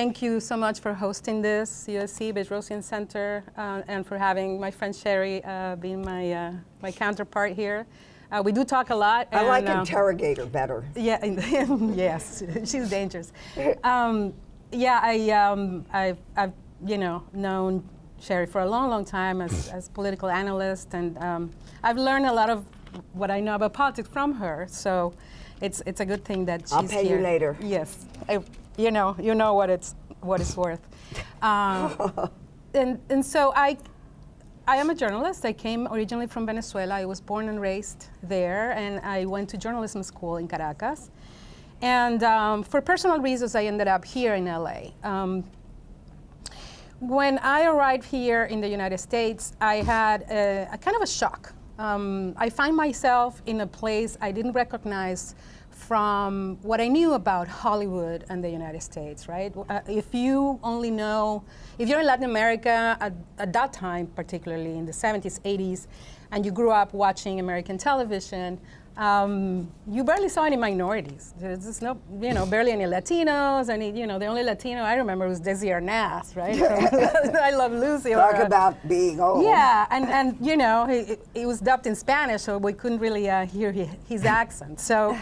thank you so much for hosting this USC Bedrosian Center and for having my friend Sherry being my counterpart here. We do talk a lot. I like interrogator better. Yeah, yes, she's dangerous. I've known Sherry for a long, long time as political analyst, and I've learned a lot of what I know about politics from her. So it's a good thing that she's here. I'll pay you later. Yes, you know what it's worth. And so I am a journalist. I came originally from Venezuela. I was born and raised there, and I went to journalism school in Caracas. And for personal reasons, I ended up here in LA. When I arrived here in the United States, I had a kind of a shock. I find myself in a place I didn't recognize from what I knew about Hollywood and the United States, right? If you only know, if you're in Latin America at that time, particularly in the 70s, 80s, and you grew up watching American television, you barely saw any minorities. There's no, barely any Latinos. The only Latino I remember was Desi Arnaz, right? I Love Lucy. Talk about being old. Yeah, and he was dubbed in Spanish, so we couldn't really hear his accent. So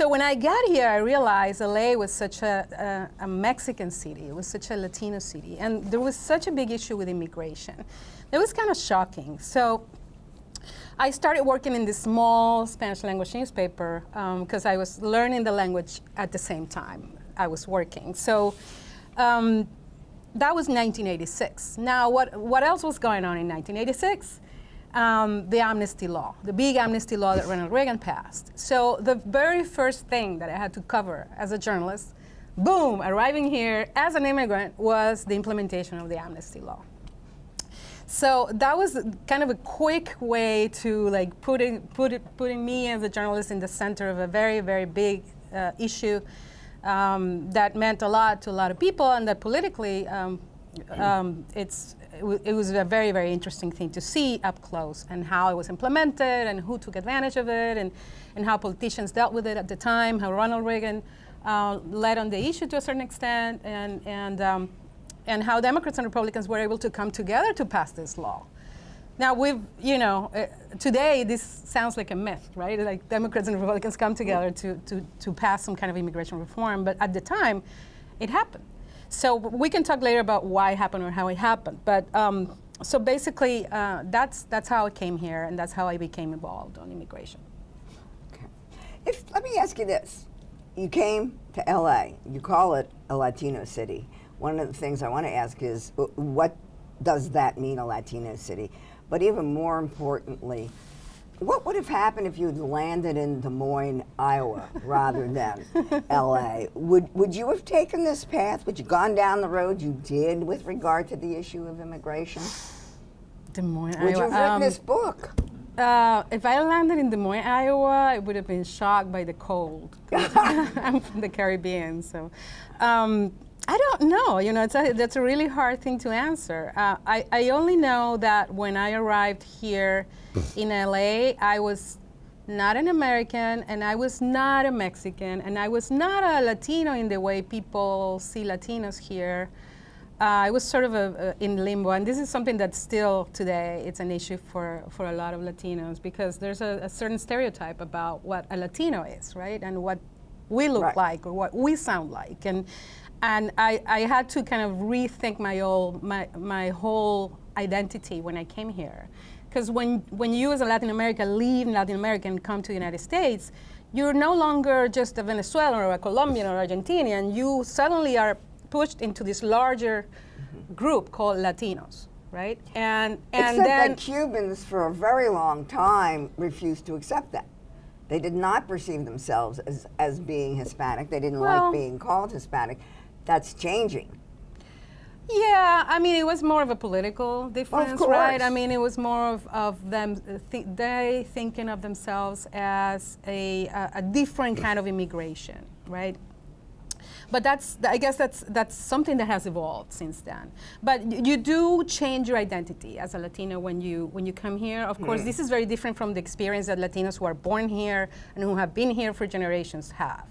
when I got here, I realized LA was such a Mexican city. It was such a Latino city, and there was such a big issue with immigration. It was kind of shocking. So I started working in this small Spanish language newspaper because I was learning the language at the same time I was working. So that was 1986. Now, what else was going on in 1986? The amnesty law, the big amnesty law that Ronald Reagan passed. So the very first thing that I had to cover as a journalist, boom, arriving here as an immigrant, was the implementation of the amnesty law. So that was kind of a quick way to putting me as a journalist in the center of a very, very big issue that meant a lot to a lot of people, and that politically it was a very, very interesting thing to see up close, and how it was implemented, and who took advantage of it, and how politicians dealt with it at the time, how Ronald Reagan led on the issue to a certain extent, and how Democrats and Republicans were able to come together to pass this law. Now today this sounds like a myth, right? Like Democrats and Republicans come together to pass some kind of immigration reform, but at the time, it happened. So we can talk later about why it happened or how it happened. But so basically, that's how I came here, and that's how I became involved on immigration. Okay. Let me ask you this: you came to LA. You call it a Latino city. One of the things I want to ask is, what does that mean, a Latino city? But even more importantly, what would have happened if you had landed in Des Moines, Iowa, rather than LA? Would you have taken this path? Would you have gone down the road you did with regard to the issue of immigration? Des Moines, Would you have written this book? If I landed in Des Moines, Iowa, I would have been shocked by the cold. I'm from the Caribbean, so. I don't know. That's a really hard thing to answer. I only know that when I arrived here in LA, I was not an American, and I was not a Mexican, and I was not a Latino in the way people see Latinos here. I was sort of in limbo, and this is something that still today it's an issue for a lot of Latinos, because there's a certain stereotype about what a Latino is, right, and what we look like or what we sound like, and I had to kind of rethink my whole identity when I came here. Because when you as a Latin American leave Latin America and come to the United States, you're no longer just a Venezuelan or a Colombian or Argentinian. You suddenly are pushed into this larger group called Latinos, right? Except that Cubans for a very long time refused to accept that. They did not perceive themselves as being Hispanic. They didn't like being called Hispanic. That's changing. Yeah, I mean, it was more of a political difference, right? I mean, it was more of them they thinking of themselves as a different kind of immigration, right? But I guess that's something that has evolved since then. But you do change your identity as a Latino when you come here. Of course, this is very different from the experience that Latinos who are born here and who have been here for generations have.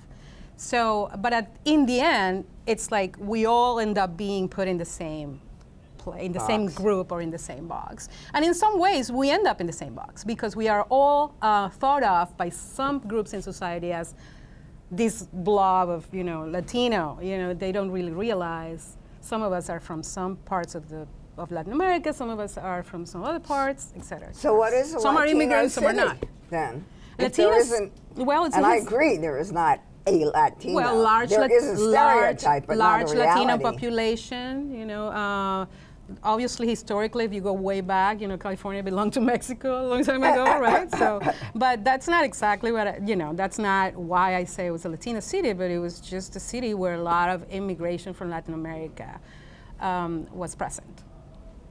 So, but in the end, it's like we all end up being put in the same in the same group or in the same box. And in some ways, we end up in the same box because we are all thought of by some groups in society as this blob of, Latino. They don't really realize some of us are from some parts of Latin America, some of us are from some other parts, et cetera. So what is a some Latino are immigrants, city, some are not. then? Latinos, well, it's and I agree, there is not a Latino. Well, there is a stereotype, but large not a reality. Latino population. Obviously, historically, if you go way back, California belonged to Mexico a long time ago, right? So, but that's not exactly what that's not why I say it was a Latino city, but it was just a city where a lot of immigration from Latin America was present,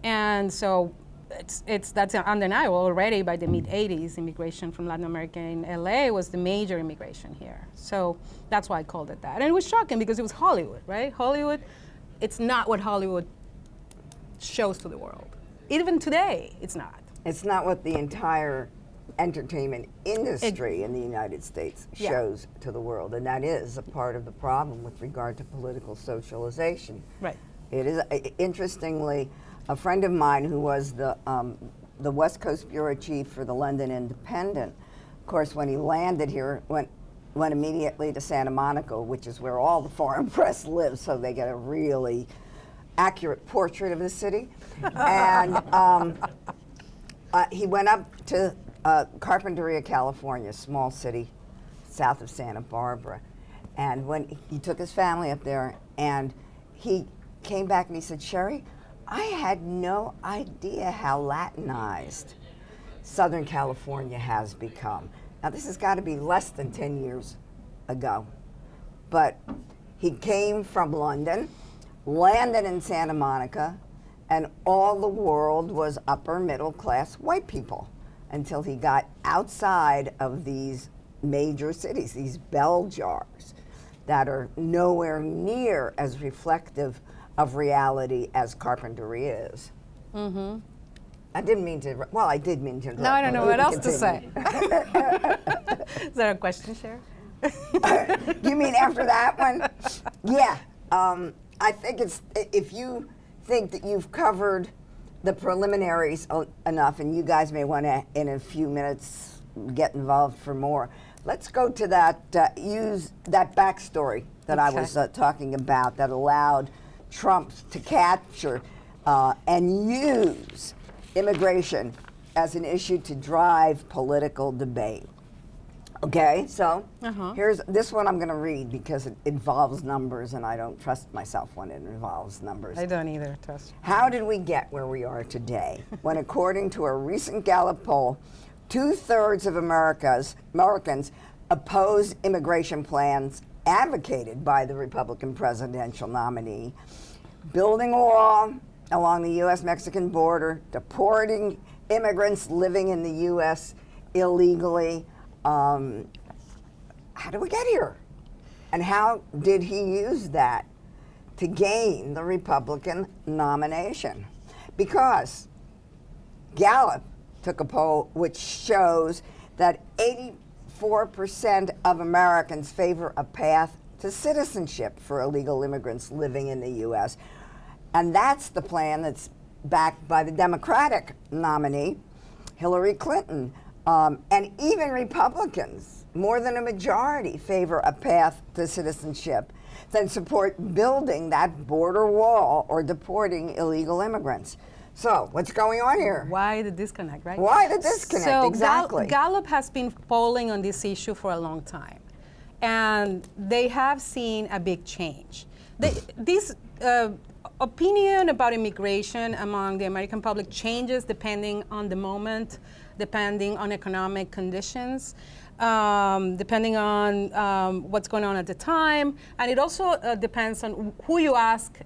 and so that's undeniable already. By the mid '80s, immigration from Latin America in LA was the major immigration here. So that's why I called it that, and it was shocking because it was Hollywood, right? Hollywood, it's not what Hollywood shows to the world. Even today, it's not. It's not what the entire entertainment industry in the United States shows to the world, and that is a part of the problem with regard to political socialization. Right. It is, interestingly, a friend of mine who was the West Coast bureau chief for the London Independent, of course, when he landed here, went immediately to Santa Monica, which is where all the foreign press lives, so they get a really accurate portrait of the city. And he went up to Carpinteria, California, a small city south of Santa Barbara. And when he took his family up there, and he came back and he said, Sherry, I had no idea how Latinized Southern California has become. Now, this has got to be less than 10 years ago. But he came from London, landed in Santa Monica, and all the world was upper middle class white people until he got outside of these major cities, these bell jars that are nowhere near as reflective of reality as Carpinteria is. Mm-hmm. I didn't mean to, well, I did mean to interrupt. No, I don't know what else to say. Is there a question, Cher? You mean after that one? Yeah. I think if you think that you've covered the preliminaries enough, and you guys may want to, in a few minutes, get involved for more, let's go to that, use that backstory that I was talking about that allowed Trump to capture and use immigration as an issue to drive political debate. Okay, so here's this one I'm going to read because it involves numbers, and I don't trust myself when it involves numbers. I don't either, trust you. How did we get where we are today when, according to a recent Gallup poll, 2/3 of Americans oppose immigration plans advocated by the Republican presidential nominee, building a wall along the U.S.-Mexican border, deporting immigrants living in the U.S. illegally? How did we get here? And how did he use that to gain the Republican nomination? Because Gallup took a poll which shows that 84% of Americans favor a path to citizenship for illegal immigrants living in the U.S. And that's the plan that's backed by the Democratic nominee, Hillary Clinton. And even Republicans, more than a majority, favor a path to citizenship than support building that border wall or deporting illegal immigrants. So, what's going on here? Why the disconnect, right? Why the disconnect, so exactly? Gallup has been polling on this issue for a long time, and they have seen a big change. This opinion about immigration among the American public changes depending on the moment, depending on economic conditions, depending on what's going on at the time, and it also depends on who you ask,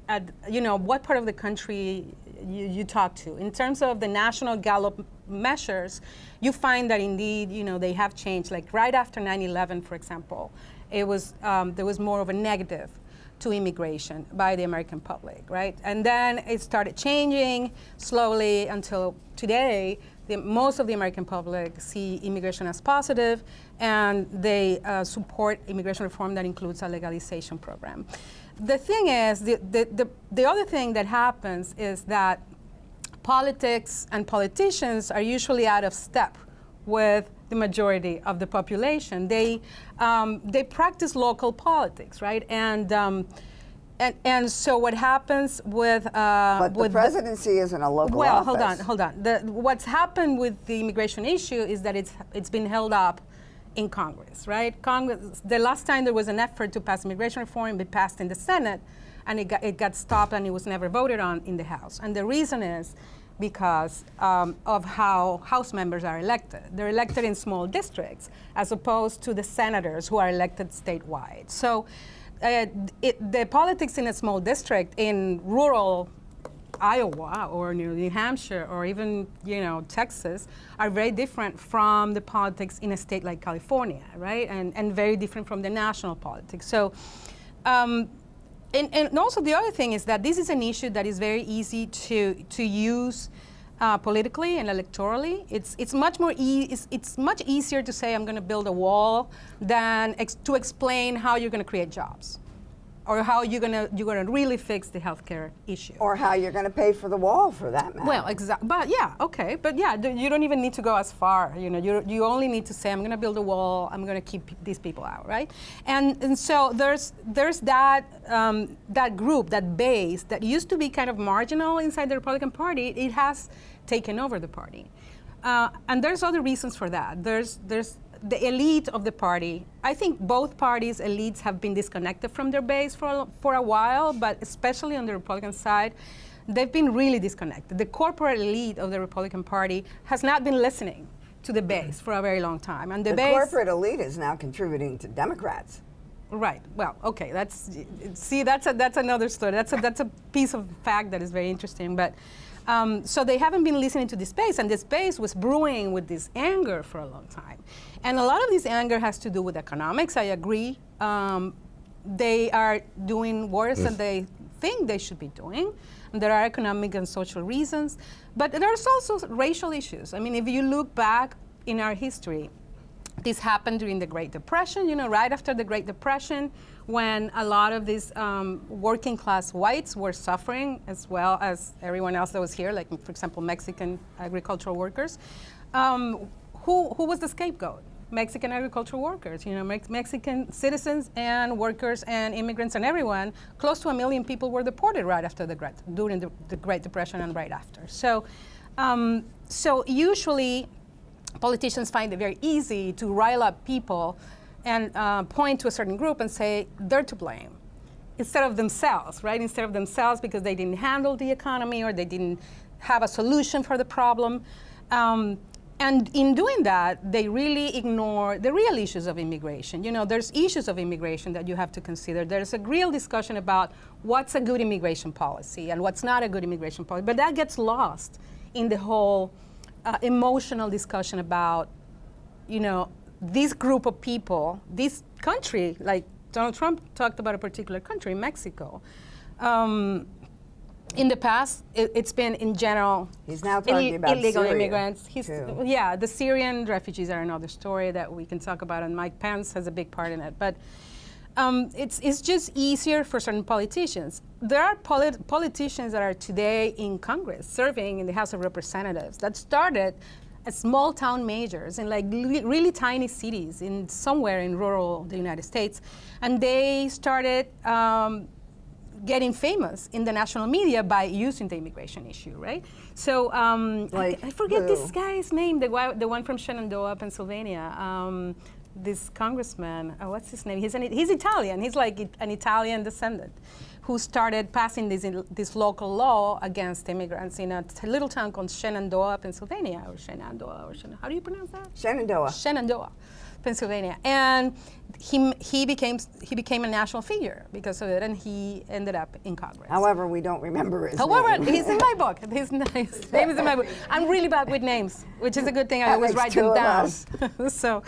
what part of the country you talk to. In terms of the national Gallup measures, you find that indeed, they have changed. Like right after 9/11, for example, there was more of a negative to immigration by the American public, right? And then it started changing slowly until today most of the American public see immigration as positive, and they support immigration reform that includes a legalization program. The thing is, the other thing that happens is that politics and politicians are usually out of step with the majority of the population. They practice local politics, right? And so what happens with but the presidency isn't a local office. Hold on. What's happened with the immigration issue is that it's been held up in Congress, right? Congress. The last time there was an effort to pass immigration reform, it passed in the Senate, and it got stopped, and it was never voted on in the House. And the reason is because of how House members are elected. They're elected in small districts, as opposed to the senators who are elected statewide. So the politics in a small district in rural Iowa or New Hampshire or even Texas are very different from the politics in a state like California, right? And very different from the national politics. So, and also the other thing is that this is an issue that is very easy to use politically and electorally. It's much more it's much easier to say I'm going to build a wall than to explain how you're going to create jobs, or how you're gonna really fix the healthcare issue, or how you're going to pay for the wall, for that matter. Well, exactly. But yeah, okay. But yeah, you don't even need to go as far. You only need to say I'm going to build a wall. I'm going to keep these people out, right? And so there's that that group, that base that used to be kind of marginal inside the Republican Party. It has taken over the party, and there's other reasons for that. There's the elite of the party. I think both parties' elites have been disconnected from their base for a while, but especially on the Republican side, they've been really disconnected. The corporate elite of the Republican Party has not been listening to the base for a very long time. And the corporate elite is now contributing to Democrats. Right. Well, okay. That's another story. That's a piece of fact that is very interesting. But so they haven't been listening to this base, and this base was brewing with this anger for a long time. And a lot of this anger has to do with economics. I agree. They are doing worse than they think they should be doing. And there are economic and social reasons. But there's also racial issues. I mean, if you look back in our history, this happened during the Great Depression, right after the Great Depression, when a lot of these working class whites were suffering, as well as everyone else that was here, like, for example, Mexican agricultural workers. Who was the scapegoat? Mexican agricultural workers, Mexican citizens and workers and immigrants and everyone. Close to 1 million people were deported right after during the Great Depression and right after. So, so usually politicians find it very easy to rile up people and point to a certain group and say they're to blame, instead of themselves, right? Instead of themselves, because they didn't handle the economy or they didn't have a solution for the problem. And in doing that, they really ignore the real issues of immigration. There's issues of immigration that you have to consider. There's a real discussion about what's a good immigration policy and what's not a good immigration policy. But that gets lost in the whole emotional discussion about, this group of people, this country, like Donald Trump talked about a particular country, Mexico. In the past, it's been in general. He's now talking about illegal Syria, immigrants. too. The Syrian refugees are another story that we can talk about, and Mike Pence has a big part in it. But it's just easier for certain politicians. There are politicians that are today in Congress, serving in the House of Representatives, that started as small town mayors in really tiny cities somewhere in rural the United States, and they started getting famous in the national media by using the immigration issue, right? So I forget this guy's name, the one from Shenandoah, Pennsylvania. This congressman, what's his name? He's Italian. He's like an Italian descendant who started passing this local law against immigrants in a little town called Shenandoah, Pennsylvania, or Shenandoah, how do you pronounce that? Shenandoah. Shenandoah, Pennsylvania. And he became a national figure because of it, and he ended up in Congress. However, we don't remember his name. He's in my book. His name is in my book. I'm really bad with names, which is a good thing. I always write them down. So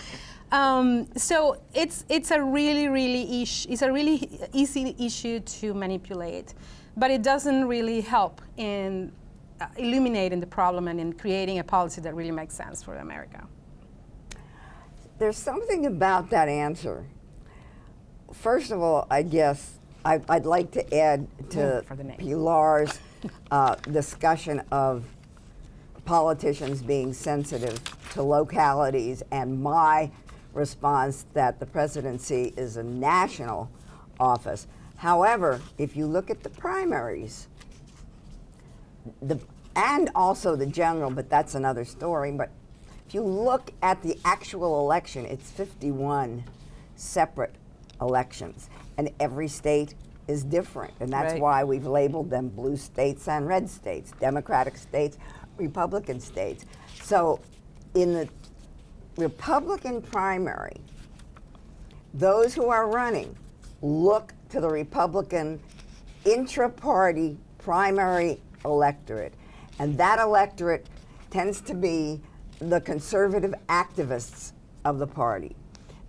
it's a really easy issue to manipulate, but it doesn't really help in illuminating the problem and in creating a policy that really makes sense for America. There's something about that answer. First of all, I guess I'd like to add to for the name. Pilar's discussion of politicians being sensitive to localities, and my response that the presidency is a national office. However, if you look at the primaries, and also the general, but that's another story, but if you look at the actual election, it's 51 separate elections, and every state is different, and that's Right. why we've labeled them blue states and red states, Democratic states, Republican states. So in the Republican primary, those who are running look to the Republican intra-party primary electorate, and that electorate tends to be the conservative activists of the party.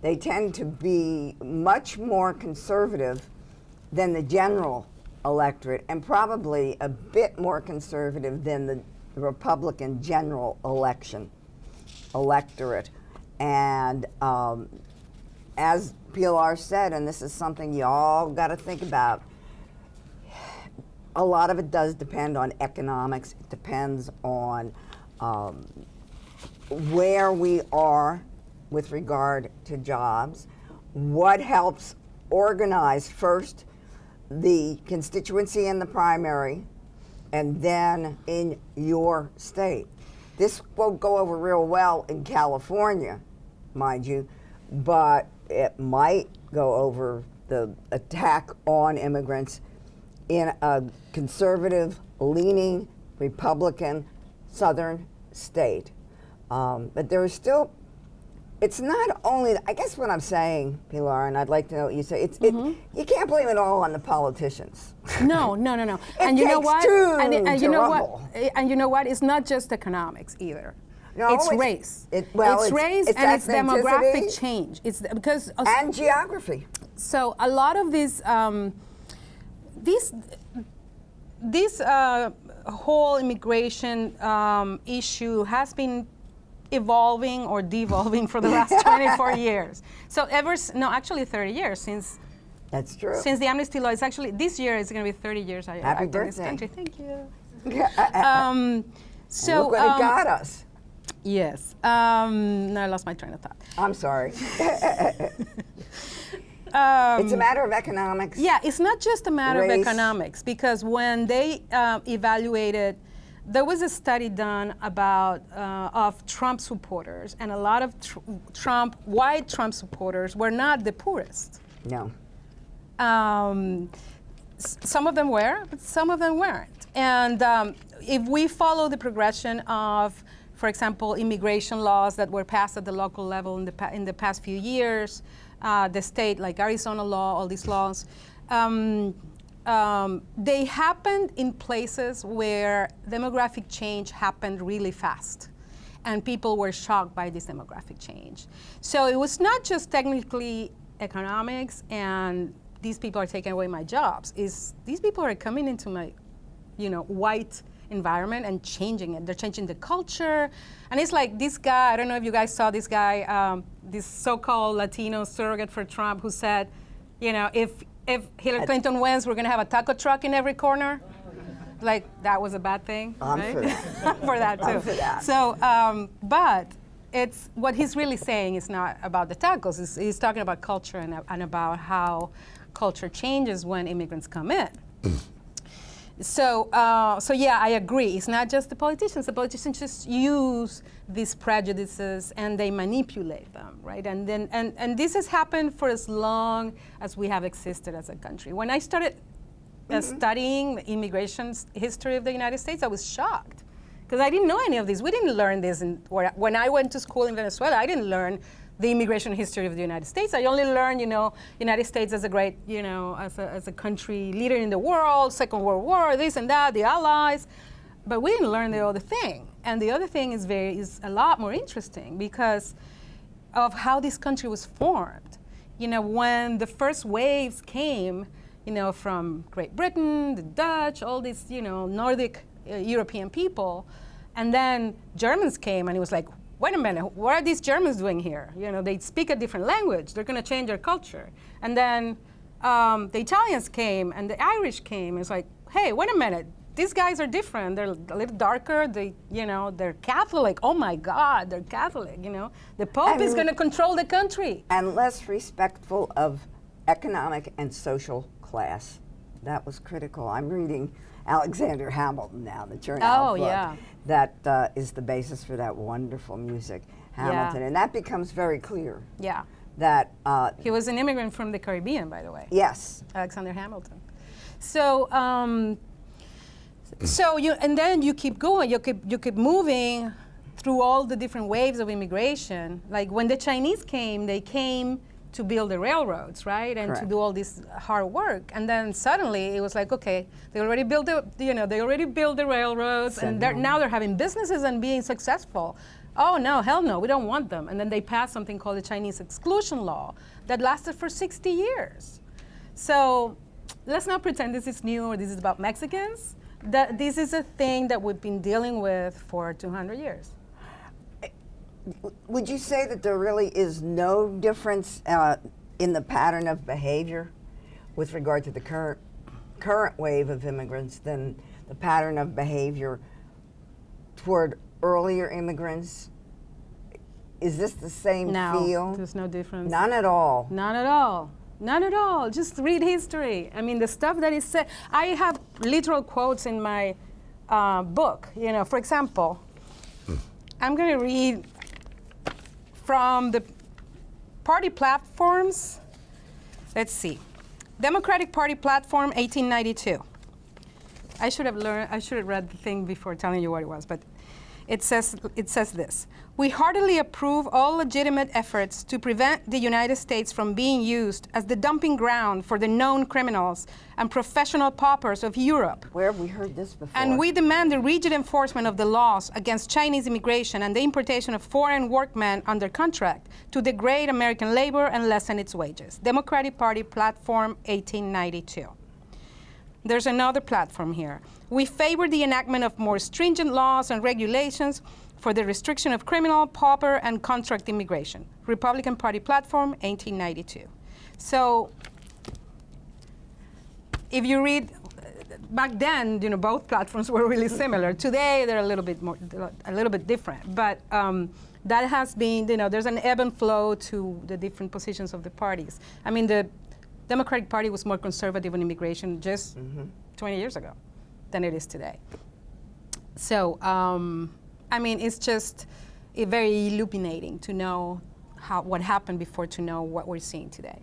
They tend to be much more conservative than the general electorate, and probably a bit more conservative than the Republican general electorate. And as Pilar said, and this is something you all got to think about, a lot of it does depend on economics. It depends on where we are with regard to jobs, what helps organize first the constituency in the primary, and then in your state. This won't go over real well in California, mind you, but it might go over the attack on immigrants in a conservative-leaning Republican southern state. But there is still, it's not only, I guess what I'm saying, Pilar, and I'd like to know what you say, you can't blame it all on the politicians. No. And you know what? And you know what? And you know what? It's not just economics either. No, it's race. It's race and it's ethnicity demographic change. It's because and geography. So a lot of this whole immigration issue has been evolving or devolving for the last 24 years. So actually 30 years since. That's true. Since the amnesty law is actually, this year is going to be 30 years. Happy birthday. In this country. Thank you. So look what it got us. Yes. No, I lost my train of thought. I'm sorry. It's a matter of economics. Yeah, it's not just a matter race. of economics, because when they evaluated, there was a study done about of Trump supporters, and a lot of white Trump supporters were not the poorest. No. Some of them were, but some of them weren't. And if we follow the progression of, for example, immigration laws that were passed at the local level in the past few years, the state, like Arizona law, all these laws, they happened in places where demographic change happened really fast, and people were shocked by this demographic change. So it was not just technically economics and these people are taking away my jobs. These people are coming into my, white environment and changing it. They're changing the culture. And it's like this guy, I don't know if you guys saw this guy, this so-called Latino surrogate for Trump, who said, if Hillary Clinton wins, we're going to have a taco truck in every corner. Like, that was a bad thing. I'm right? for that. For that, too. I'm for that. So, but it's what he's really saying is not about the tacos. He's talking about culture and about how culture changes when immigrants come in. So yeah, I agree. It's not just the politicians. The politicians just use these prejudices and they manipulate them, right? And then and this has happened for as long as we have existed as a country. When I started studying the immigration history of the United States, I was shocked because I didn't know any of this. We didn't learn this when I went to school in Venezuela. I didn't learn the immigration history of the United States. I only learned, United States as a great, as a country leader in the world, Second World War, this and that, the Allies, but we didn't learn the other thing. And the other thing is a lot more interesting because of how this country was formed. When the first waves came, from Great Britain, the Dutch, all these, Nordic European people. And then Germans came, and it was like, wait a minute, what are these Germans doing here? You know, they speak a different language. They're going to change their culture. And then the Italians came, and the Irish came. It's like, hey, wait a minute. These guys are different. They're a little darker. They're Catholic. Oh my God, they're Catholic. You know, the Pope is going to control the country. And less respectful of economic and social class. That was critical. I'm reading Alexander Hamilton now, the Chernow book. Yeah. That is the basis for that wonderful music, Hamilton, and that becomes very clear. Yeah. That he was an immigrant from the Caribbean, by the way. Yes. Alexander Hamilton. So. And then you keep going, you keep moving through all the different waves of immigration. Like when the Chinese came, they came to build the railroads, right? And Correct. to do all this hard work. And then suddenly it was like, okay, they already built the railroads, and now they're having businesses and being successful. Oh no, hell no, we don't want them. And then they passed something called the Chinese Exclusion Law that lasted for 60 years. So let's not pretend this is new or this is about Mexicans. This is a thing that we've been dealing with for 200 years. Would you say that there really is no difference in the pattern of behavior with regard to the current wave of immigrants than the pattern of behavior toward earlier immigrants? Is this the same feel? No, there's no difference. None at all. None at all. None at all. Just read history. I mean, the stuff that is said. I have literal quotes in my book. You know, for example, I'm going to read from the party platforms. Let's see. Democratic Party Platform, 1892. I should have read the thing before telling you what it was, but it says this. We heartily approve all legitimate efforts to prevent the United States from being used as the dumping ground for the known criminals and professional paupers of Europe. Where have we heard this before? And we demand the rigid enforcement of the laws against Chinese immigration and the importation of foreign workmen under contract to degrade American labor and lessen its wages. Democratic Party Platform, 1892. There's another platform here. We favor the enactment of more stringent laws and regulations for the restriction of criminal, pauper, and contract immigration. Republican Party Platform, 1892. So if you read, back then, you know, both platforms were really similar. Today, they're a little bit different. But that has been, you know, there's an ebb and flow to the different positions of the parties. I mean, the Democratic Party was more conservative on immigration just 20 years ago than it is today. So, I mean, it's just very illuminating to know what happened before to know what we're seeing today.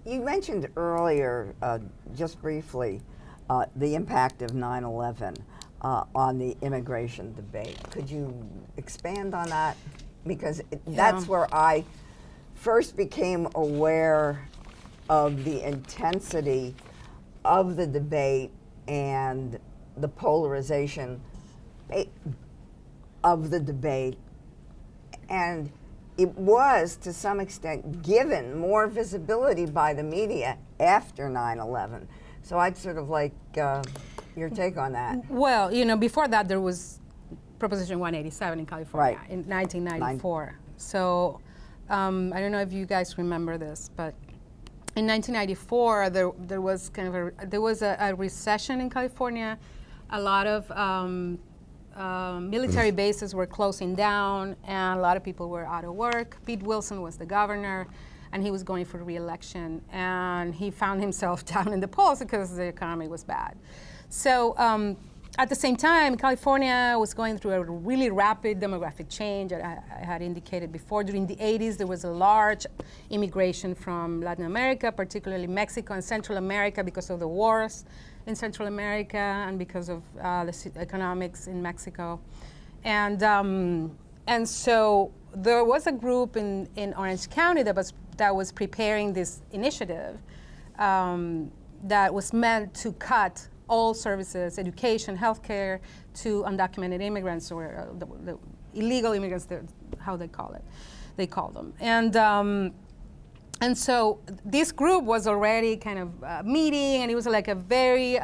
You mentioned earlier, just briefly, the impact of 9/11 on the immigration debate. Could you expand on that? Because that's where I first became aware of the intensity of the debate and the polarization of the debate. And it was, to some extent, given more visibility by the media after 9/11. So I'd sort of like your take on that. Well, you know, before that there was Proposition 187 in California in 1994. So I don't know if you guys remember this, but in 1994, there was a recession in California. A lot of military bases were closing down, and a lot of people were out of work. Pete Wilson was the governor, and he was going for re-election, and he found himself down in the polls because the economy was bad. So at the same time, California was going through a really rapid demographic change. I had indicated before. During the 80s, there was a large immigration from Latin America, particularly Mexico and Central America, because of the wars in Central America and because of the economics in Mexico. And so there was a group in Orange County that was preparing this initiative that was meant to cut all services, education, healthcare, to undocumented immigrants, or the illegal immigrants, how they call it. They call them. And so this group was already kind of meeting, and it was like a very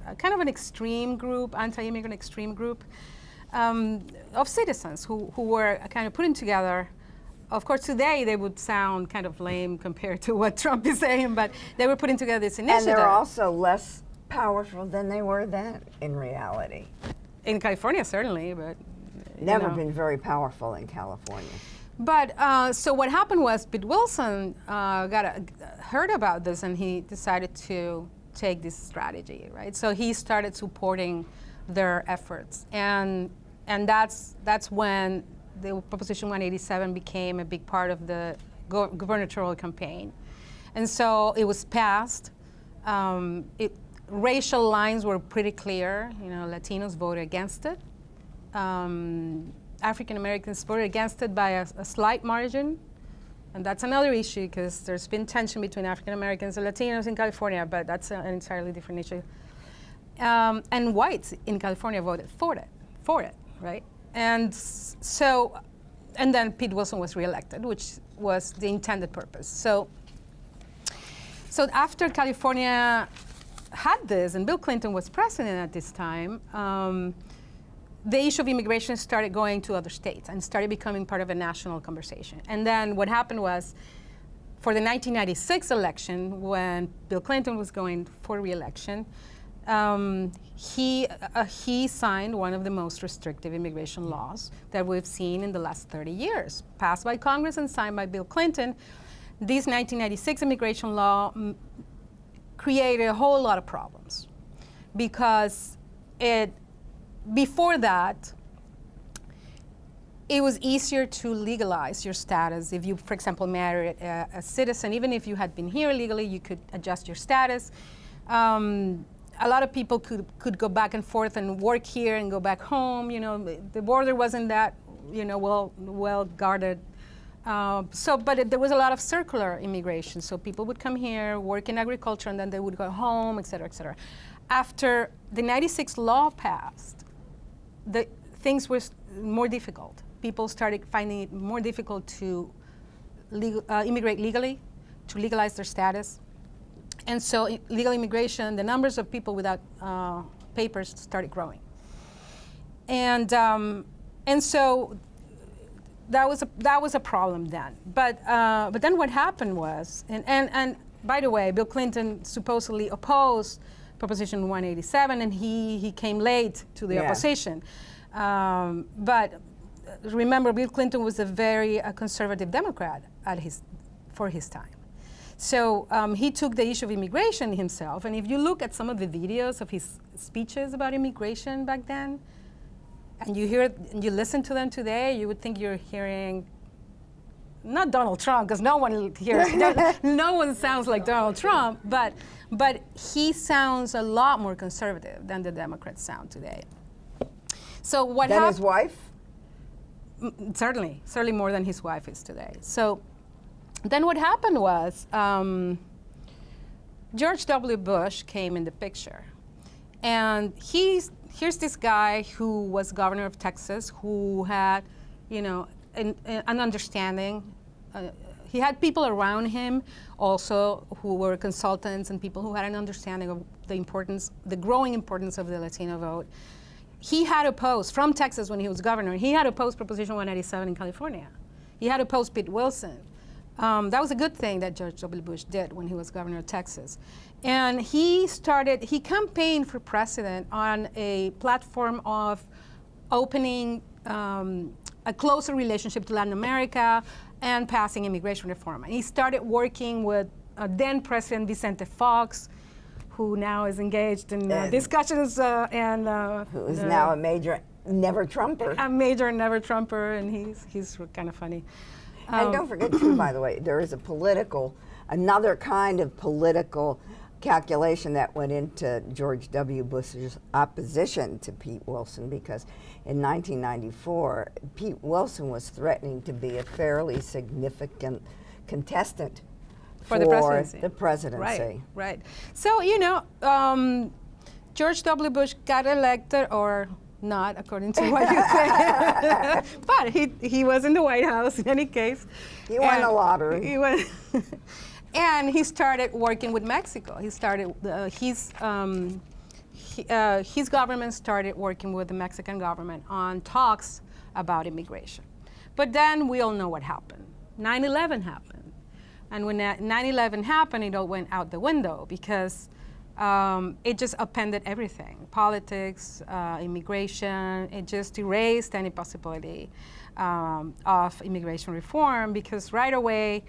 a kind of an extreme group, anti-immigrant extreme group of citizens who were kind of putting together. Of course, today they would sound kind of lame compared to what Trump is saying, but they were putting together this initiative. And they're also less powerful than they were then, in reality. In California, certainly, but Never been very powerful in California. But so what happened was Pete Wilson heard about this, and he decided to take this strategy, right? So he started supporting their efforts, and that's when the Proposition 187 became a big part of the gubernatorial campaign. And so it was passed. Racial lines were pretty clear. You know, Latinos voted against it. African Americans voted against it by a slight margin. And that's another issue because there's been tension between African Americans and Latinos in California, but that's an entirely different issue. And whites in California voted for it, right? And so, and then Pete Wilson was reelected, which was the intended purpose. So after California had this, and Bill Clinton was president at this time, the issue of immigration started going to other states and started becoming part of a national conversation. And then what happened was, for the 1996 election, when Bill Clinton was going for re-election, he signed one of the most restrictive immigration laws that we've seen in the last 30 years, passed by Congress and signed by Bill Clinton. This 1996 immigration law created a whole lot of problems because before that, it was easier to legalize your status. If you, for example, married a citizen, even if you had been here illegally, you could adjust your status. A lot of people could go back and forth and work here and go back home. You know, the border wasn't that, well guarded. But there was a lot of circular immigration. So people would come here, work in agriculture, and then they would go home, et cetera, et cetera. After the 96 law passed, things were more difficult. People started finding it more difficult to immigrate legally, to legalize their status. And so legal immigration, the numbers of people without papers started growing. And so that was a problem then. But then what happened was, and by the way, Bill Clinton supposedly opposed Proposition 187, and he came late to the opposition. But remember, Bill Clinton was a very conservative Democrat for his time. So he took the issue of immigration himself, and if you look at some of the videos of his speeches about immigration back then, and you listen to them today, you would think you're hearing not Donald Trump, because no one hears, no one sounds like Donald Trump, but he sounds a lot more conservative than the Democrats sound today. So what happened? Than his wife? Certainly more than his wife is today. So then what happened was George W. Bush came in the picture. And here's this guy who was governor of Texas, who had, an understanding. He had people around him also who were consultants and people who had an understanding of the growing importance of the Latino vote. He had opposed, from Texas when he was governor, he had opposed Proposition 187 in California. He had opposed Pete Wilson. That was a good thing that George W. Bush did when he was governor of Texas. And he campaigned for president on a platform of opening a closer relationship to Latin America and passing immigration reform. And he started working with then President Vicente Fox, who now is engaged in discussions who is now a major never-Trumper. A major never-Trumper, and he's kind of funny. And don't forget, too, by the way, there is another kind of political calculation that went into George W. Bush's opposition to Pete Wilson, because in 1994, Pete Wilson was threatening to be a fairly significant contestant for the presidency. Right. So, George W. Bush got elected, or not, according to what you say. But he was in the White House in any case. He won the lottery. He won. And he started working with Mexico. He started his government started working with the Mexican government on talks about immigration. But then we all know what happened. 9/11 happened. And when 9/11 happened, it all went out the window because it just upended everything. Politics, immigration, it just erased any possibility of immigration reform because right away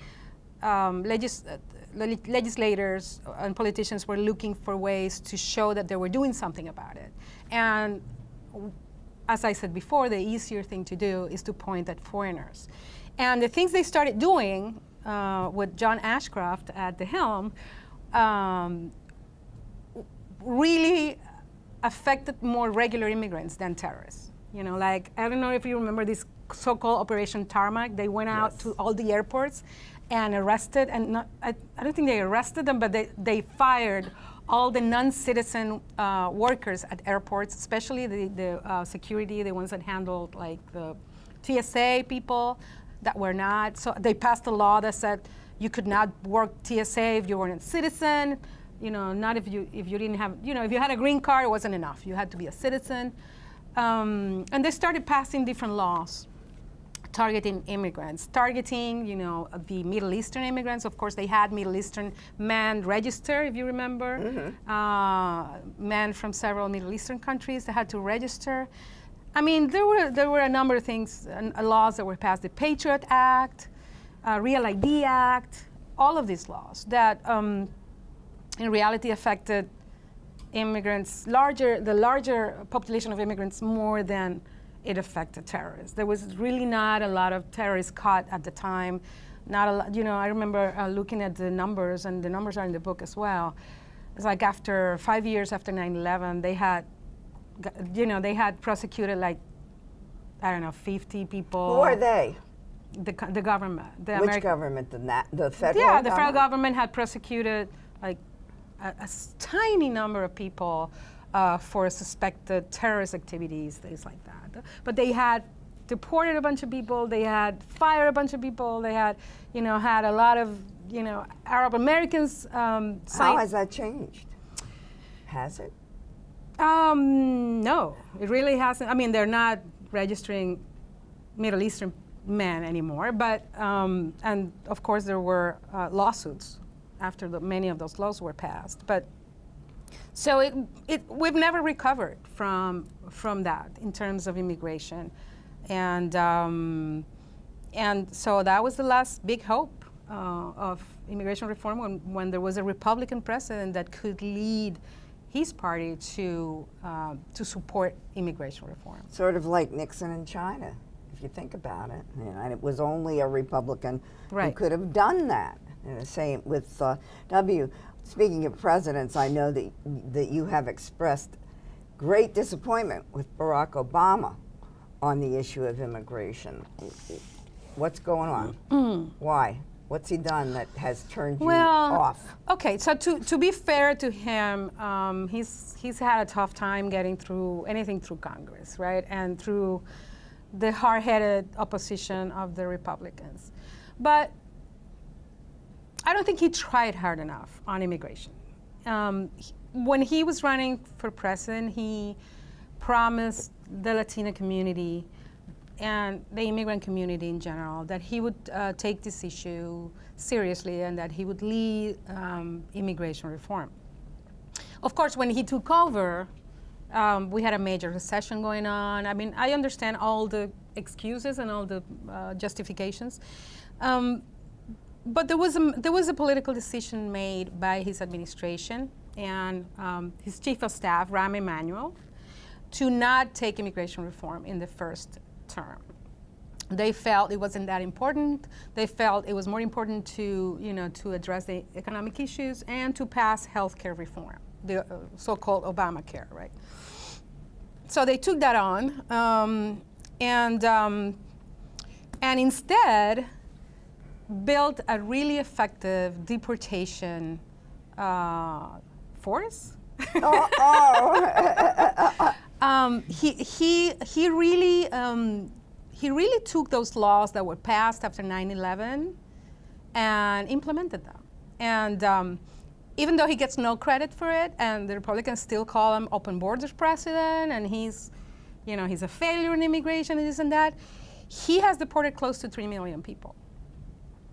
legislators and politicians were looking for ways to show that they were doing something about it. And as I said before, the easier thing to do is to point at foreigners. And the things they started doing with John Ashcroft at the helm really affected more regular immigrants than terrorists. You know, like, I don't know if you remember this so-called Operation Tarmac. They went out to all the airports and arrested, and not, I don't think they arrested them, but they fired all the non-citizen workers at airports, especially the security, the ones that handled like the TSA people that were not. So they passed a law that said you could not work TSA if you weren't a citizen. You know, not if you didn't have, you know, if you had a green card, it wasn't enough. You had to be a citizen. And they started passing different laws targeting immigrants, targeting, you know, the Middle Eastern immigrants. Of course, they had Middle Eastern men register, if you remember, men from several Middle Eastern countries that had to register. I mean, there were a number of things, laws that were passed, the Patriot Act, Real ID Act, all of these laws that in reality affected immigrants, the larger population of immigrants more than it affected terrorists. There was really not a lot of terrorists caught at the time. Not a lot, you know, I remember looking at the numbers, and the numbers are in the book as well. It's like after 5 years after 9/11, they had, you know, they had prosecuted like, I don't know, 50 people. Who are they? The government. Which government? The federal Yeah, the federal government? government had prosecuted like a tiny number of people for suspected terrorist activities, things like that. But they had deported a bunch of people, they had fired a bunch of people, they had, you know, had a lot of, you know, Arab Americans. How has that changed? Has it? No, it really hasn't. I mean, they're not registering Middle Eastern men anymore, but, and of course there were lawsuits after many of those laws were passed. But so we've never recovered from that in terms of immigration, and so that was the last big hope of immigration reform when there was a Republican president that could lead his party to support immigration reform. Sort of like Nixon in China, if you think about it. You know, and it was only a Republican who could have done that. You know, same with W. Speaking of presidents, I know that you have expressed great disappointment with Barack Obama on the issue of immigration. What's going on? Why? What's he done that has turned you off? Okay, so to be fair to him, he's had a tough time getting through anything through Congress, right? And through the hard-headed opposition of the Republicans. But I don't think he tried hard enough on immigration. When he was running for president, he promised the Latina community and the immigrant community in general that he would take this issue seriously and that he would lead immigration reform. Of course, when he took over, we had a major recession going on. I mean, I understand all the excuses and all the justifications. But there was a political decision made by his administration and his chief of staff, Rahm Emanuel, to not take immigration reform in the first term. They felt it wasn't that important. They felt it was more important to, you know, to address the economic issues and to pass health care reform, the so-called Obamacare, right? So they took that on, and instead built a really effective deportation force. He really took those laws that were passed after 9/11 and implemented them. And even though he gets no credit for it, and the Republicans still call him open borders president, and he's a failure in immigration and this and that, he has deported close to 3 million people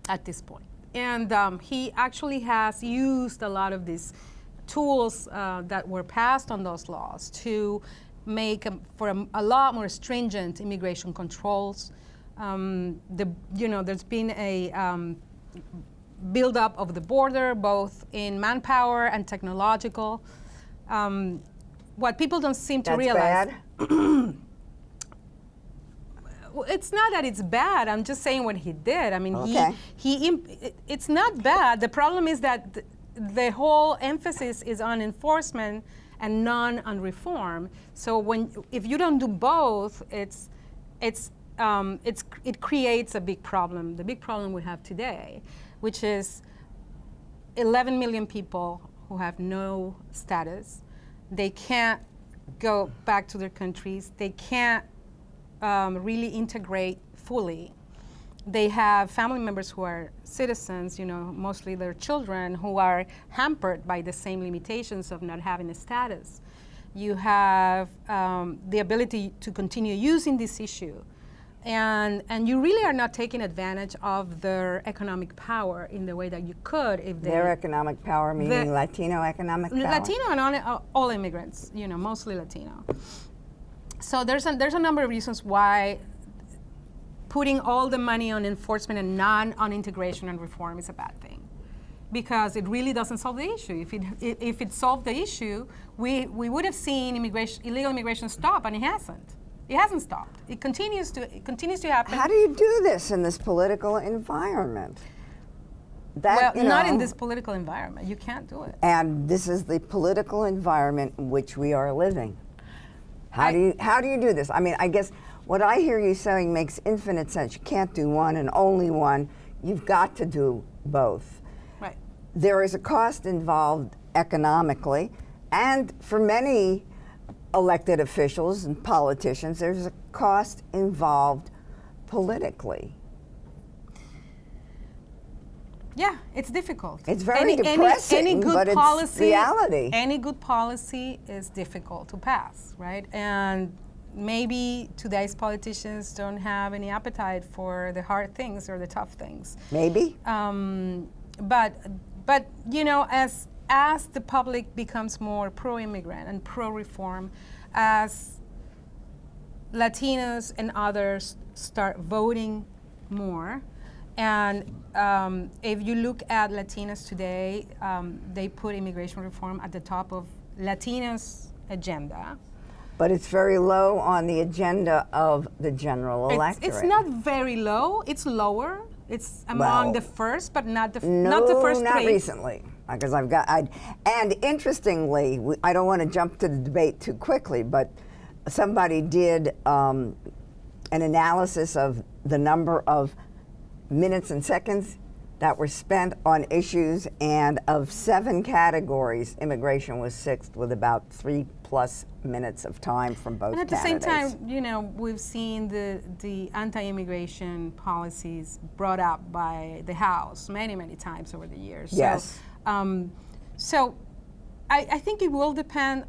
at this point. And he actually has used a lot of these tools that were passed on those laws to make for a lot more stringent immigration controls. There's been a build-up of the border, both in manpower and technological. What people don't seem to realize. That's bad? It's not that it's bad. I'm just saying what he did. I mean, Okay. it's not bad. The problem is that the whole emphasis is on enforcement and none on reform. So if you don't do both, it creates a big problem. The big problem we have today, which is 11 million people who have no status. They can't go back to their countries. They can't really integrate fully. They have family members who are citizens, mostly their children, who are hampered by the same limitations of not having a status. You have the ability to continue using this issue. And you really are not taking advantage of their economic power in the way that you could if they... Their economic power, meaning Latino economic power? Latino and all immigrants, mostly Latino. So there's a number of reasons why putting all the money on enforcement and none on integration and reform is a bad thing, because it really doesn't solve the issue. If it solved the issue, we would have seen illegal immigration stop, and it hasn't. It hasn't stopped. It continues to happen. How do you do this in this political environment? Not in this political environment. You can't do it. And this is the political environment in which we are living. How do you do this? I mean, I guess what I hear you saying makes infinite sense. You can't do one and only one. You've got to do both. Right. There is a cost involved economically, and for many elected officials and politicians, there's a cost involved politically. Yeah, it's difficult. It's very depressing, but it's reality. Any good policy is difficult to pass, right? And maybe today's politicians don't have any appetite for the hard things or the tough things. Maybe. But as the public becomes more pro-immigrant and pro-reform, as Latinos and others start voting more, and if you look at Latinos today, they put immigration reform at the top of Latinos' agenda. But it's very low on the agenda of the general electorate. It's not very low. It's lower. It's among the first, but not the first three. Not recently, because and interestingly, I don't want to jump to the debate too quickly, but somebody did an analysis of the number of minutes and seconds that were spent on issues, and of 7 categories, immigration was 6th with about 3+ minutes of time from both candidates. And at the same time, we've seen the anti-immigration policies brought up by the House many, many times over the years. Yes. So I think it will depend.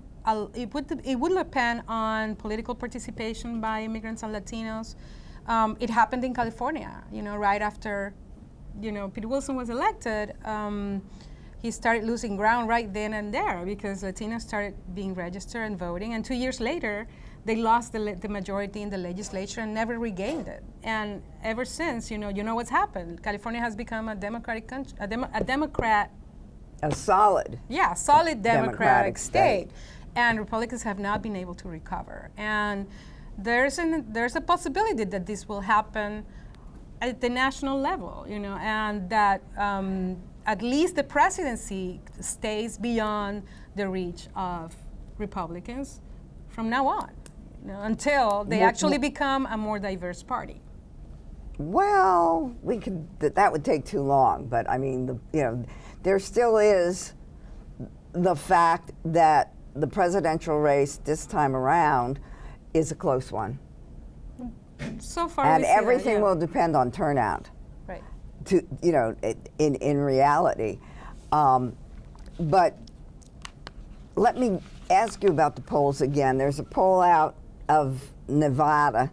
It would depend on political participation by immigrants and Latinos. It happened in California, right after, Pete Wilson was elected. He started losing ground right then and there because Latinos started being registered and voting. And 2 years later, they lost the majority in the legislature and never regained it. And ever since, you know what's happened. California has become a democratic country, A solid democratic state. And Republicans have not been able to recover. And there's a possibility that this will happen at the national level, and that at least the presidency stays beyond the reach of Republicans from now on, until they actually become a more diverse party. Well, that would take too long, but I mean, there still is the fact that the presidential race this time around is a close one. So far, and everything will depend on turnout. Right. In reality, But let me ask you about the polls again. There's a poll out of Nevada,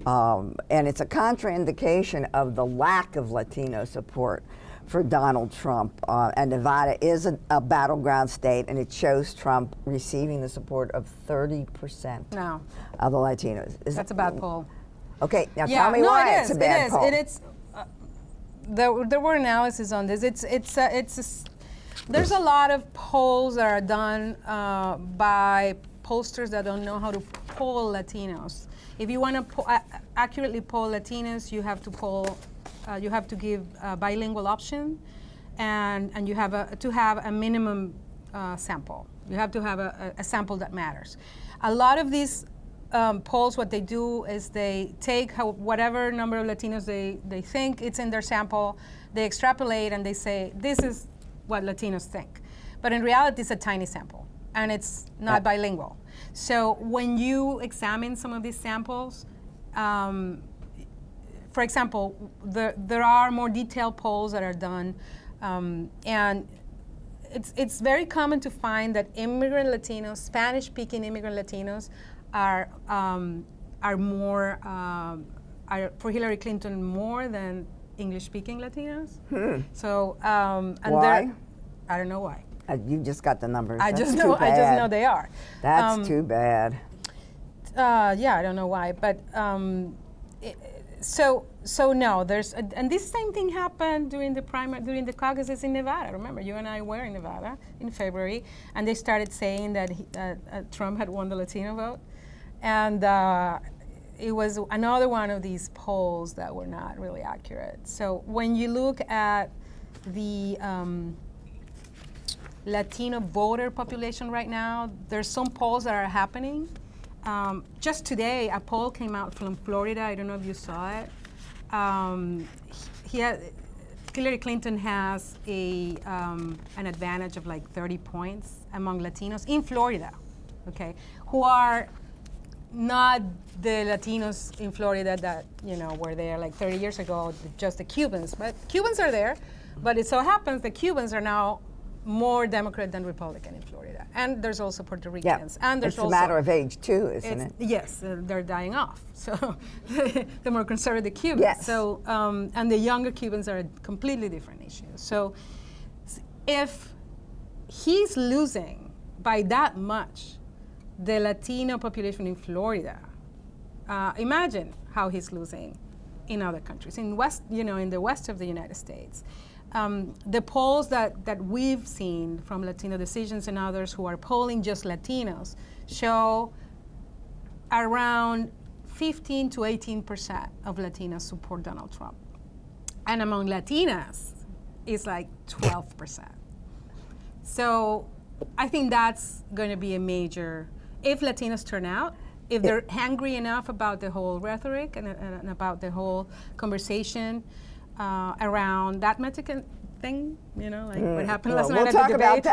and it's a contraindication of the lack of Latino support for Donald Trump. And Nevada is a battleground state, and it shows Trump receiving the support of 30% No, of the Latinos. that's a bad poll. Okay, now Yeah, tell me no, why it it's is. a bad poll. It is. There were analyses on this. There's a lot of polls that are done by pollsters that don't know how to poll Latinos. If you want to accurately poll Latinos, you have to poll. You have to give a bilingual option, and you have to have a minimum sample. You have to have a sample that matters. A lot of these polls, what they do is they take whatever number of Latinos they think it's in their sample, they extrapolate and they say, this is what Latinos think. But in reality, it's a tiny sample, and it's not bilingual. So when you examine some of these samples, for example, there are more detailed polls that are done, and it's very common to find that immigrant Latinos, Spanish-speaking immigrant Latinos, are more for Hillary Clinton more than English-speaking Latinos. So and why? I don't know why. You just got the numbers. I That's just too know bad. they are. That's too bad. Yeah, I don't know why, but so no. There's and this same thing happened during the caucuses in Nevada. Remember, you and I were in Nevada in February, and they started saying that Trump had won the Latino vote, and it was another one of these polls that were not really accurate. So when you look at the Latino voter population right now, there's some polls that are happening. Just today, a poll came out from Florida. I don't know if you saw it. Hillary Clinton has an advantage of like 30 points among Latinos in Florida, okay, who are not the Latinos in Florida that were there like 30 years ago, just the Cubans. But Cubans are there, but it so happens the Cubans are now more Democrat than Republican in Florida, and there's also Puerto Ricans, and there's it's also a matter of age too, isn't it? Yes, they're dying off. So the more conservative Cubans. Yes. So and the younger Cubans are a completely different issue. So if he's losing by that much the Latino population in Florida, imagine how he's losing in other countries in the west of the United States. The polls that we've seen from Latino Decisions and others who are polling just Latinos show around 15 to 18% of Latinos support Donald Trump. And among Latinas, it's like 12%. So I think that's going to be a major, if Latinos turn out, if they're angry enough about the whole rhetoric and about the whole conversation around that Mexican thing, what happened last night at the debate.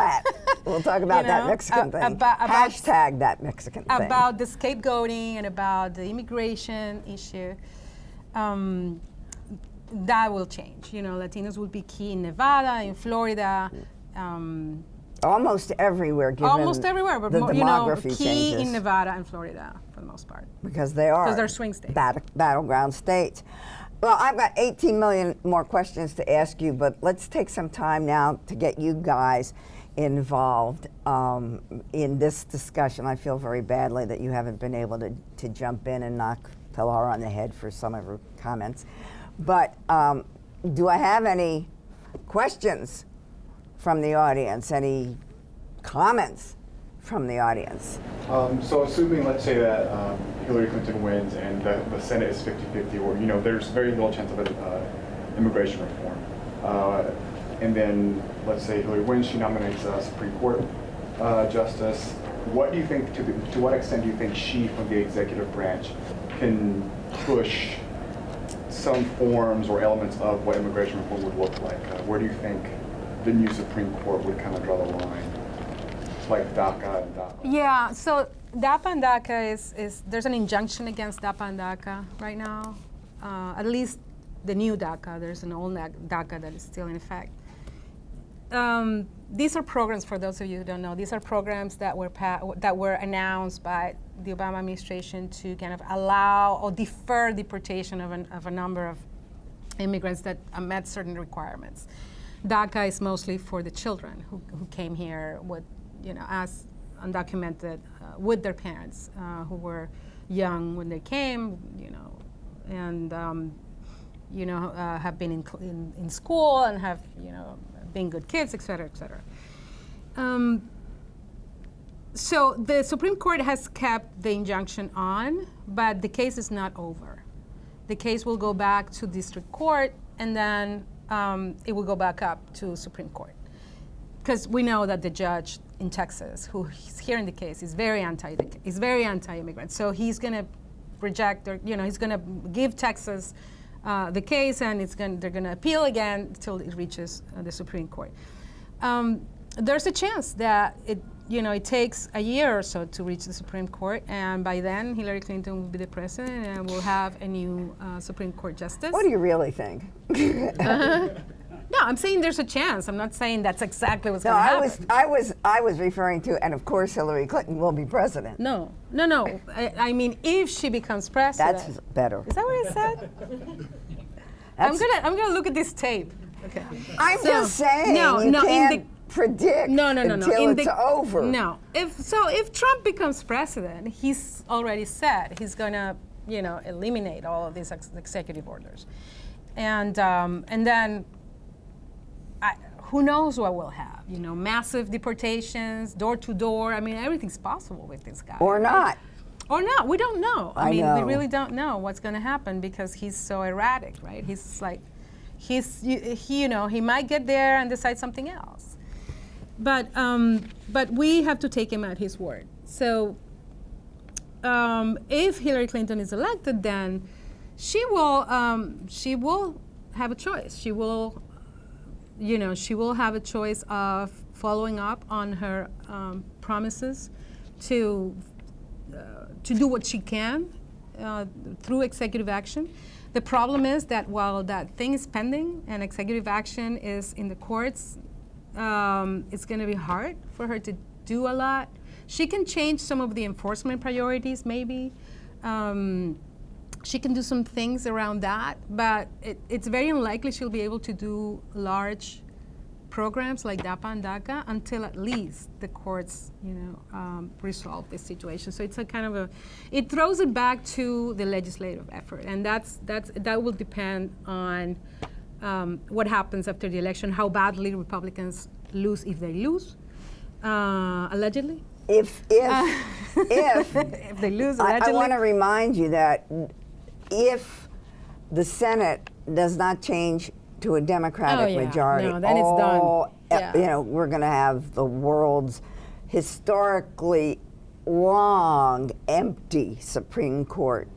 We'll talk about that Mexican thing. Hashtag that Mexican thing. About the scapegoating and about the immigration issue. That will change. Latinos will be key in Nevada, in Florida. Almost everywhere, given but the demography key changes. in Nevada and Florida for the most part. Because they're swing states. Battleground states. Well, I've got 18 million more questions to ask you, but let's take some time now to get you guys involved in this discussion. I feel very badly that you haven't been able to jump in and knock Pilar on the head for some of her comments. But do I have any questions from the audience? Any comments from the audience? So assuming, let's say that Hillary Clinton wins and the Senate is 50-50, or there's very little chance of immigration reform, and then let's say Hillary wins, she nominates a Supreme Court justice. What do you think? To what extent do you think she, from the executive branch, can push some forms or elements of what immigration reform would look like? Where do you think the new Supreme Court would kind of draw the line? Like DACA and DAPA. Yeah, so DAPA and DACA is there's an injunction against DAPA and DACA right now. At least the new DACA. There's an old DACA that is still in effect. these are programs, for those of you who don't know, these are programs that were announced by the Obama administration to kind of allow or defer deportation of a number of immigrants that met certain requirements. DACA is mostly for the children who came here with, as undocumented with their parents who were young when they came, and have been in school and have, been good kids, et cetera, et cetera. So the Supreme Court has kept the injunction on, but the case is not over. The case will go back to district court, and then it will go back up to Supreme Court. Because we know that the judge in Texas, who is hearing the case, is very anti-immigrant. So he's going to reject, or he's going to give Texas the case, and they're going to appeal again until it reaches the Supreme Court. There's a chance that it takes a year or so to reach the Supreme Court, and by then Hillary Clinton will be the president, and we'll have a new Supreme Court justice. What do you really think? No, I'm saying there's a chance. I'm not saying that's exactly what's going to happen. I was referring to, and of course Hillary Clinton will be president. No. I mean, if she becomes president. That's better. Is that what I said? I'm gonna look at this tape. Okay. I'm just saying you can't predict until it's over. No. If Trump becomes president, he's already said he's gonna, eliminate all of these executive orders, and then. Who knows what we'll have? Massive deportations, door to door. I mean, everything's possible with this guy. Or not. Or not. We don't know. I mean, know. we really don't know what's going to happen because he's so erratic, right? He might get there and decide something else. But we have to take him at his word. So if Hillary Clinton is elected, then she will have a choice. She will have a choice of following up on her promises to do what she can through executive action. The problem is that while that thing is pending and executive action is in the courts, it's going to be hard for her to do a lot. She can change some of the enforcement priorities, maybe. She can do some things around that, but it's very unlikely she'll be able to do large programs like DAPA and DACA until at least the courts, resolve this situation. So it's a kind of it throws it back to the legislative effort, and that will depend on what happens after the election, how badly Republicans lose if they lose, allegedly. If they lose, allegedly. I want to remind you that if the Senate does not change to a Democratic majority, then it's done. We're going to have the world's historically long, empty Supreme Court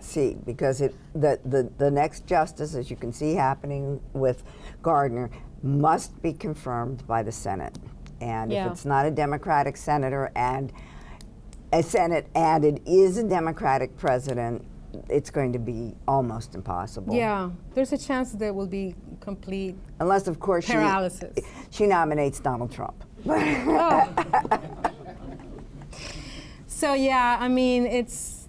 seat because the next justice, as you can see happening with Gardner, must be confirmed by the Senate. And if it's not a Democratic senator and a Senate and it is a Democratic president, it's going to be almost impossible. Yeah, there's a chance there will be complete unless, of course, paralysis. She nominates Donald Trump. So yeah, I mean, it's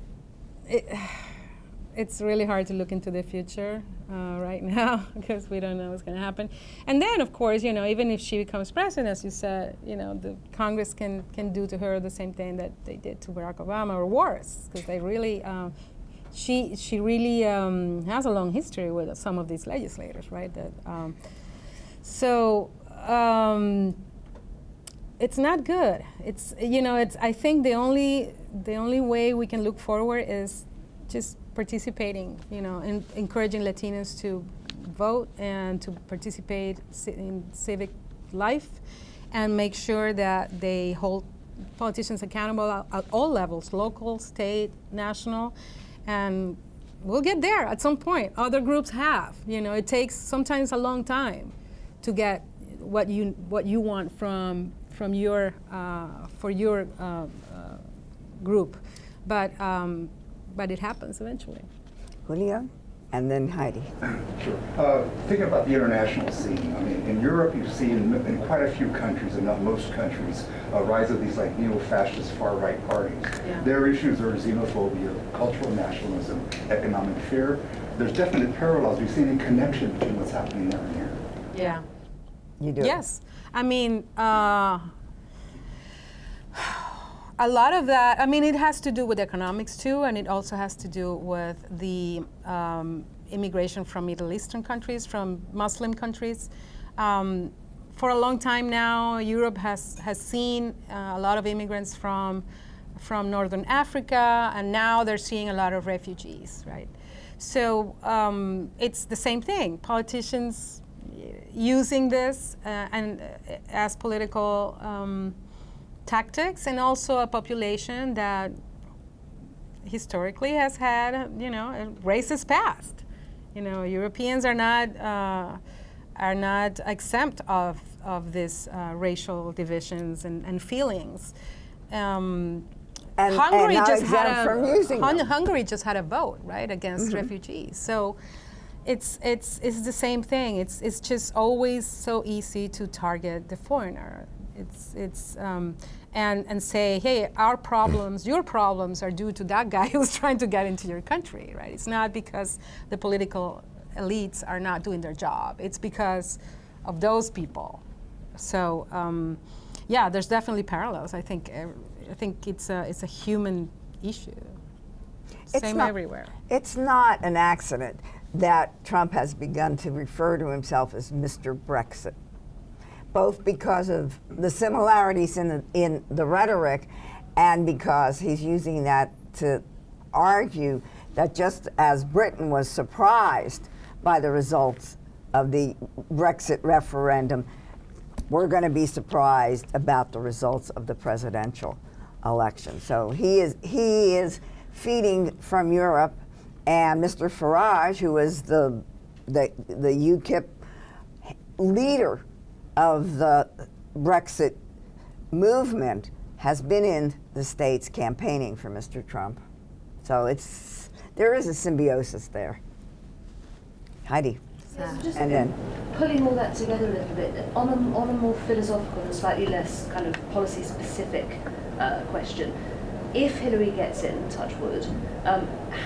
really hard to look into the future right now because we don't know what's going to happen. And then, of course, even if she becomes president, as you said, the Congress can do to her the same thing that they did to Barack Obama or worse, because they really. She really has a long history with some of these legislators, right? It's not good. I think the only way we can look forward is just participating, in encouraging Latinos to vote and to participate in civic life, and make sure that they hold politicians accountable at all levels, local, state, national. And we'll get there at some point. Other groups have. It takes sometimes a long time to get what you want from your for your group, but it happens eventually. Julio? And then Heidi. Sure. Thinking about the international scene, I mean, in Europe, you see in quite a few countries, and not most countries, a rise of these like neo-fascist far-right parties. Yeah. Their issues are xenophobia, cultural nationalism, economic fear. There's definite parallels. Do you see any connection between what's happening there and here? Yeah. You do. Yes. I mean, a lot of that, I mean, it has to do with economics too, and it also has to do with the immigration from Middle Eastern countries, from Muslim countries. For a long time now, Europe has seen a lot of immigrants from Northern Africa, and now they're seeing a lot of refugees, right? So it's the same thing. Politicians using this as political tactics, and also a population that historically has had, a racist past. Europeans are not exempt of this racial divisions and feelings. Hungary not just exempt had from using them. Hungary just had a vote, right, against refugees. So it's the same thing. It's just always so easy to target the foreigner. And say, hey, our problems, your problems are due to that guy who's trying to get into your country, right? It's not because the political elites are not doing their job. It's because of those people. So, yeah, there's definitely parallels. I think it's a human issue. Same everywhere. It's not an accident that Trump has begun to refer to himself as Mr. Brexit, both because of the similarities in the rhetoric and because he's using that to argue that just as Britain was surprised by the results of the Brexit referendum, we're going to be surprised about the results of the presidential election. So he is feeding from Europe, and Mr. Farage, who is the UKIP leader of the Brexit movement, has been in the States campaigning for Mr. Trump. So there is a symbiosis there. Heidi. Just And then pulling all that together a little bit, on a more philosophical and slightly less kind of policy-specific question, if Hillary gets in, touch wood,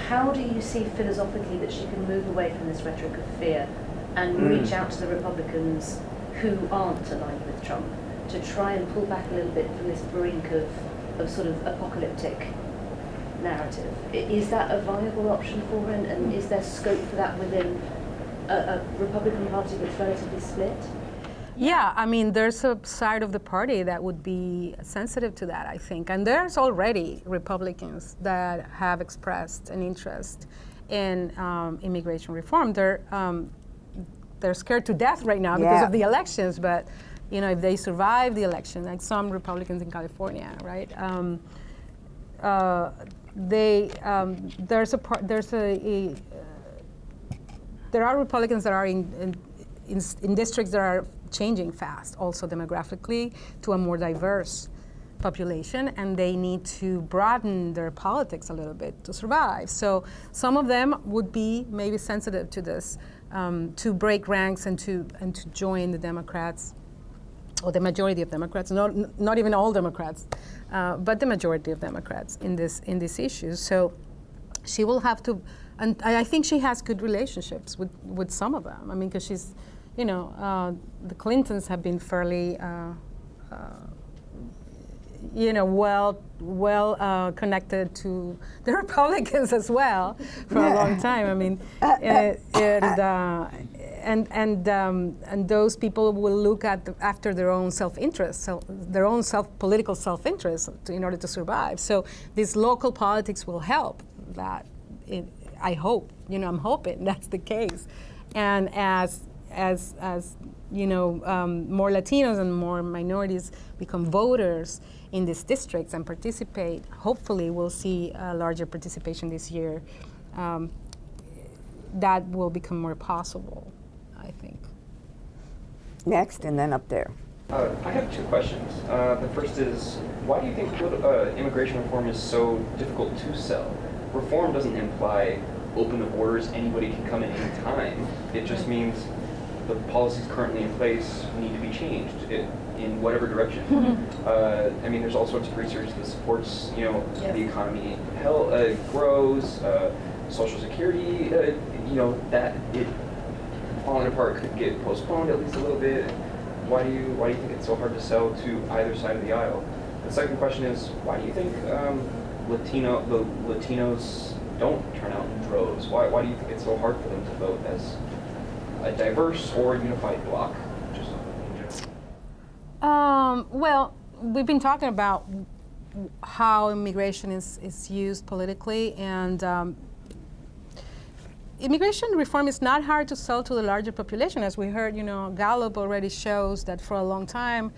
how do you see philosophically that she can move away from this rhetoric of fear and reach out to the Republicans who aren't aligned with Trump to try and pull back a little bit from this brink of sort of apocalyptic narrative? Is that a viable option for her, and is there scope for that within a Republican Party that's relatively split? Yeah, I mean, there's a side of the party that would be sensitive to that, I think. And there's already Republicans that have expressed an interest in immigration reform. They're scared to death right now because of the elections, but if they survive the election, like some Republicans in California, right? There are Republicans that are in districts that are changing fast, also demographically, to a more diverse population, and they need to broaden their politics a little bit to survive. So some of them would be maybe sensitive to this, to break ranks and to join the Democrats, or the majority of Democrats, not even all Democrats, but the majority of Democrats in these issues. So she will have to, and I think she has good relationships with some of them. I mean, because she's, the Clintons have been fairly, well connected to the Republicans as well for a long time. I mean, and those people will look after their own self-interest, so their own political self-interest in order to survive. So this local politics will help that. I hope, I'm hoping that's the case. And as more Latinos and more minorities become voters in these districts and participate, hopefully we'll see a larger participation this year. That will become more possible, I think. next, and then up there. I have two questions. The first is, why do you think immigration reform is so difficult to sell? Reform doesn't imply open the borders, anybody can come in any time. It just means the policies currently in place need to be changed in whatever direction. I mean, there's all sorts of research that supports, you know, the economy grows, Social Security, you know, that it falling apart could get postponed at least a little bit. Why do you think it's so hard to sell to either side of the aisle? The second question is, why do you think the Latinos don't turn out in droves? Why do you think it's so hard for them to vote as a diverse or unified bloc? Just in general. Well, we've been talking about how immigration is used politically, and immigration reform is not hard to sell to the larger population. As we heard, you know, Gallup already shows that for a long time,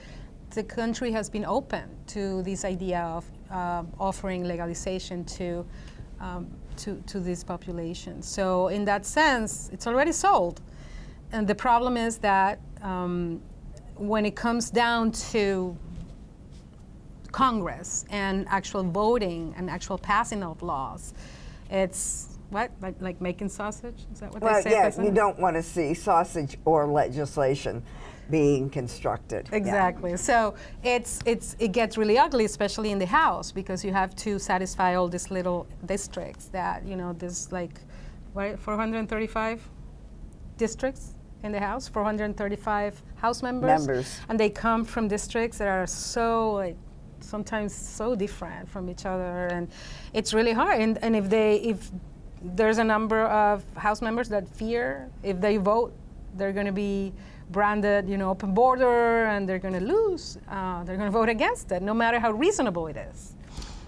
the country has been open to this idea of offering legalization to this population. So in that sense, it's already sold. And the problem is that when it comes down to Congress and actual voting and actual passing of laws, it's what? Like making sausage? Is that what they say? Yes, you don't want to see sausage or legislation being constructed. Exactly. So it gets really ugly, especially in the House, because you have to satisfy all these little districts that, you know, there's like, what, 435 districts in the House, 435 House members. And they come from districts that are so, like, sometimes so different from each other, and it's really hard. And if there's a number of House members that fear if they vote, they're going to be branded, you know, open border, and they're going to lose. They're going to vote against it, no matter how reasonable it is.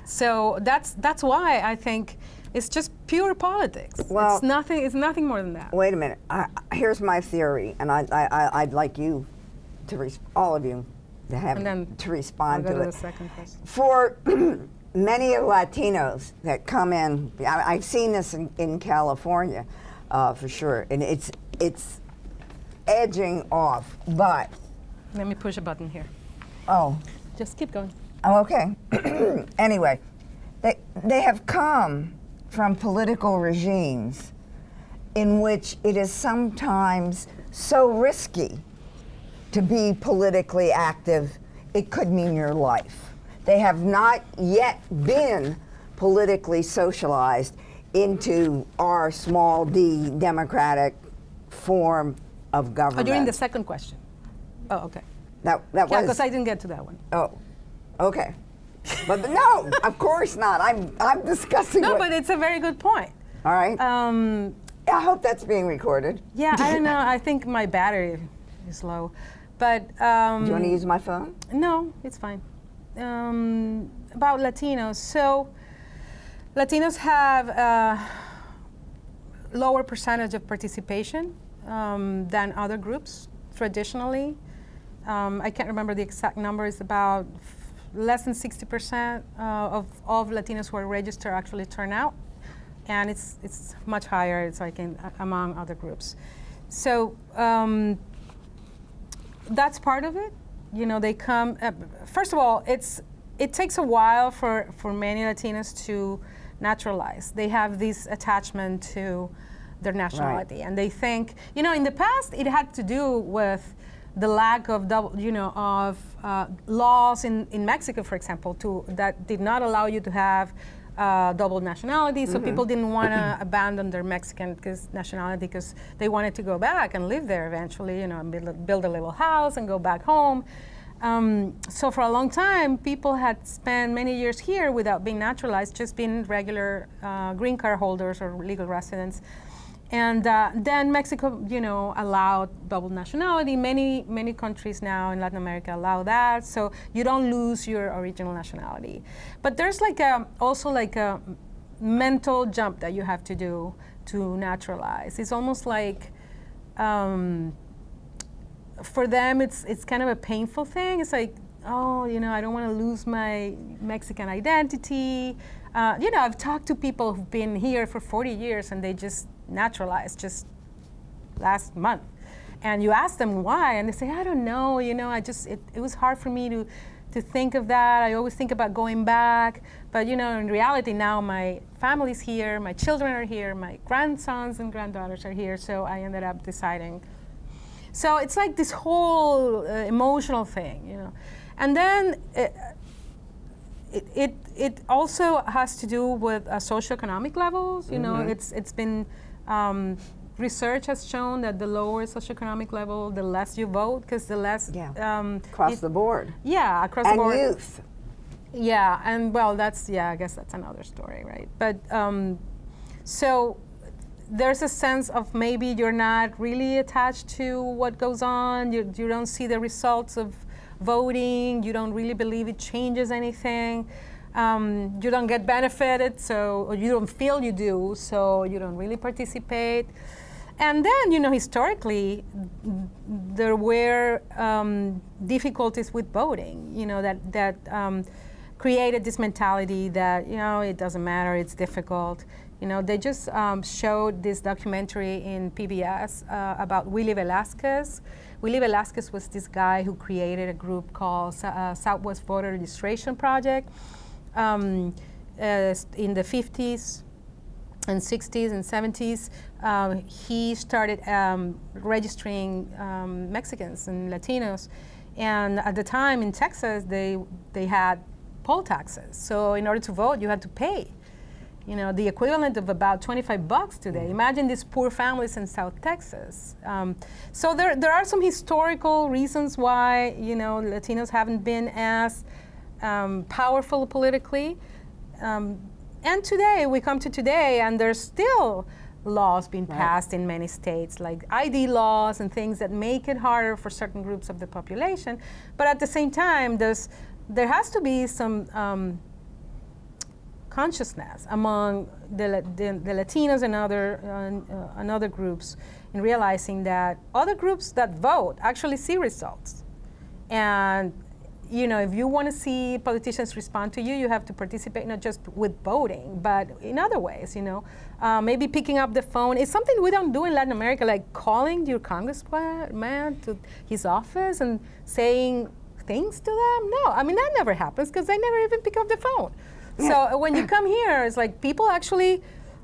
So that's why I think it's just pure politics. Well, it's nothing more than that. Wait a minute. Here's my theory, and I'd like you to all of you to have to respond I'll go to to it. the second question. For many Latinos that come in, I've seen this in California, for sure, and it's edging off. But let me push a button here. Oh, just keep going. Oh, okay. Anyway, they have come from political regimes in which it is sometimes so risky to be politically active, it could mean your life. They have not yet been politically socialized into our small d democratic form of government. Oh, during the second question. Oh, okay. That Yeah, was. because I didn't get to that one. Oh, okay. But no, of course not. I'm discussing. No, but it's a very good point. All right. I hope that's being recorded. Yeah, I don't know. I think my battery is low. But do you want to use my phone? No, it's fine. About Latinos. So Latinos have a lower percentage of participation than other groups traditionally. I can't remember the exact number. It's about less than 60% of Latinos who are registered actually turn out, and it's much higher. It's like among other groups. So that's part of it. You know, they come. First of all, it takes a while for many Latinos to naturalize. They have this attachment to their nationality, right. And they think, you know, in the past it had to do with the lack of laws in Mexico, for example, that did not allow you to have double nationality. So people didn't want to abandon their Mexican nationality because they wanted to go back and live there eventually, you know, and build a little house and go back home. So for a long time, people had spent many years here without being naturalized, just being regular green card holders or legal residents. And then Mexico, you know, allowed double nationality. Many countries now in Latin America allow that, so you don't lose your original nationality. But there's also a mental jump that you have to do to naturalize. It's almost like, for them, it's kind of a painful thing. It's like, oh, you know, I don't want to lose my Mexican identity. You know, I've talked to people who've been here for 40 years and they just naturalized just last month. And you ask them why, and they say, I don't know, you know, it was hard for me to think of that. I always think about going back, but you know, in reality now my family's here, my children are here, my grandsons and granddaughters are here, so I ended up deciding. So it's like this whole emotional thing, you know. And then it also has to do with socioeconomic levels. You know, it's been research has shown that the lower socioeconomic level, the less you vote, because the less across the board. Yeah, across And the board. youth. Yeah, and well, that's I guess that's another story, right? But so there's a sense of maybe you're not really attached to what goes on. You don't see the results of voting. You don't really believe it changes anything. You don't get benefited, or you don't feel you do, so you don't really participate. And then, you know, historically, there were difficulties with voting, you know, that created this mentality that, you know, it doesn't matter, it's difficult. You know, they just showed this documentary in PBS about Willie Velasquez. Willie Velasquez was this guy who created a group called Southwest Voter Registration Project in the 50s and 60s and 70s. He started registering Mexicans and Latinos. And at the time in Texas, they had poll taxes. So in order to vote, you had to pay, you know, the equivalent of about $25 today. Imagine these poor families in South Texas. So there are some historical reasons why, you know, Latinos haven't been as powerful politically. And today, we come to today, and there's still laws being passed in many states, like ID laws and things that make it harder for certain groups of the population. But at the same time, there has to be some consciousness among the Latinos and other groups in realizing that other groups that vote actually see results. And you know, if you want to see politicians respond to you, you have to participate not just with voting, but in other ways, you know. Maybe picking up the phone. It's something we don't do in Latin America, like calling your congressman to his office and saying things to them. No, I mean, that never happens because they never even pick up the phone. So when you come here, it's like people actually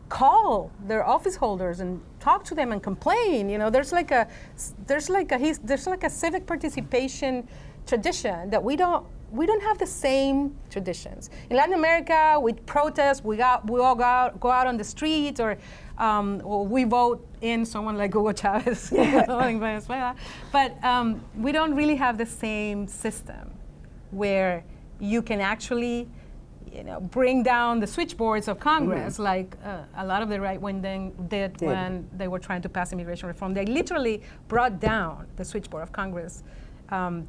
call their office holders and talk to them and complain. You know, there's like a civic participation tradition that we don't have the same traditions. In Latin America, we protest, we all go out on the street, or we vote in someone like Hugo Chavez in Venezuela. But we don't really have the same system where you can actually, you know, bring down the switchboards of Congress like a lot of the right wing did when they were trying to pass immigration reform. They literally brought down the switchboard of Congress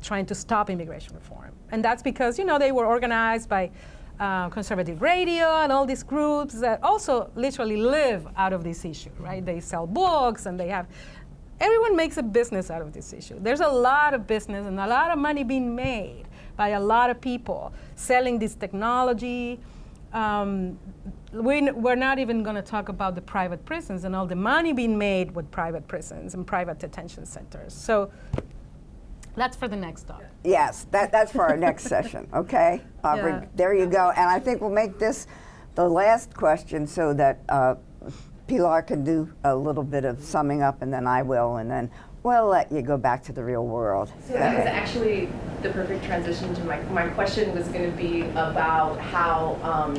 trying to stop immigration reform. And that's because, you know, they were organized by conservative radio and all these groups that also literally live out of this issue, right? They sell books and everyone makes a business out of this issue. There's a lot of business and a lot of money being made by a lot of people selling this technology. We're not even going to talk about the private prisons and all the money being made with private prisons and private detention centers. So that's for the next talk. Yes, that's for our next session, okay? Aubrey, there you go. And I think we'll make this the last question so that Pilar can do a little bit of summing up, and then I will, and then we'll let you go back to the real world. So that was actually the perfect transition to my question was going to be about how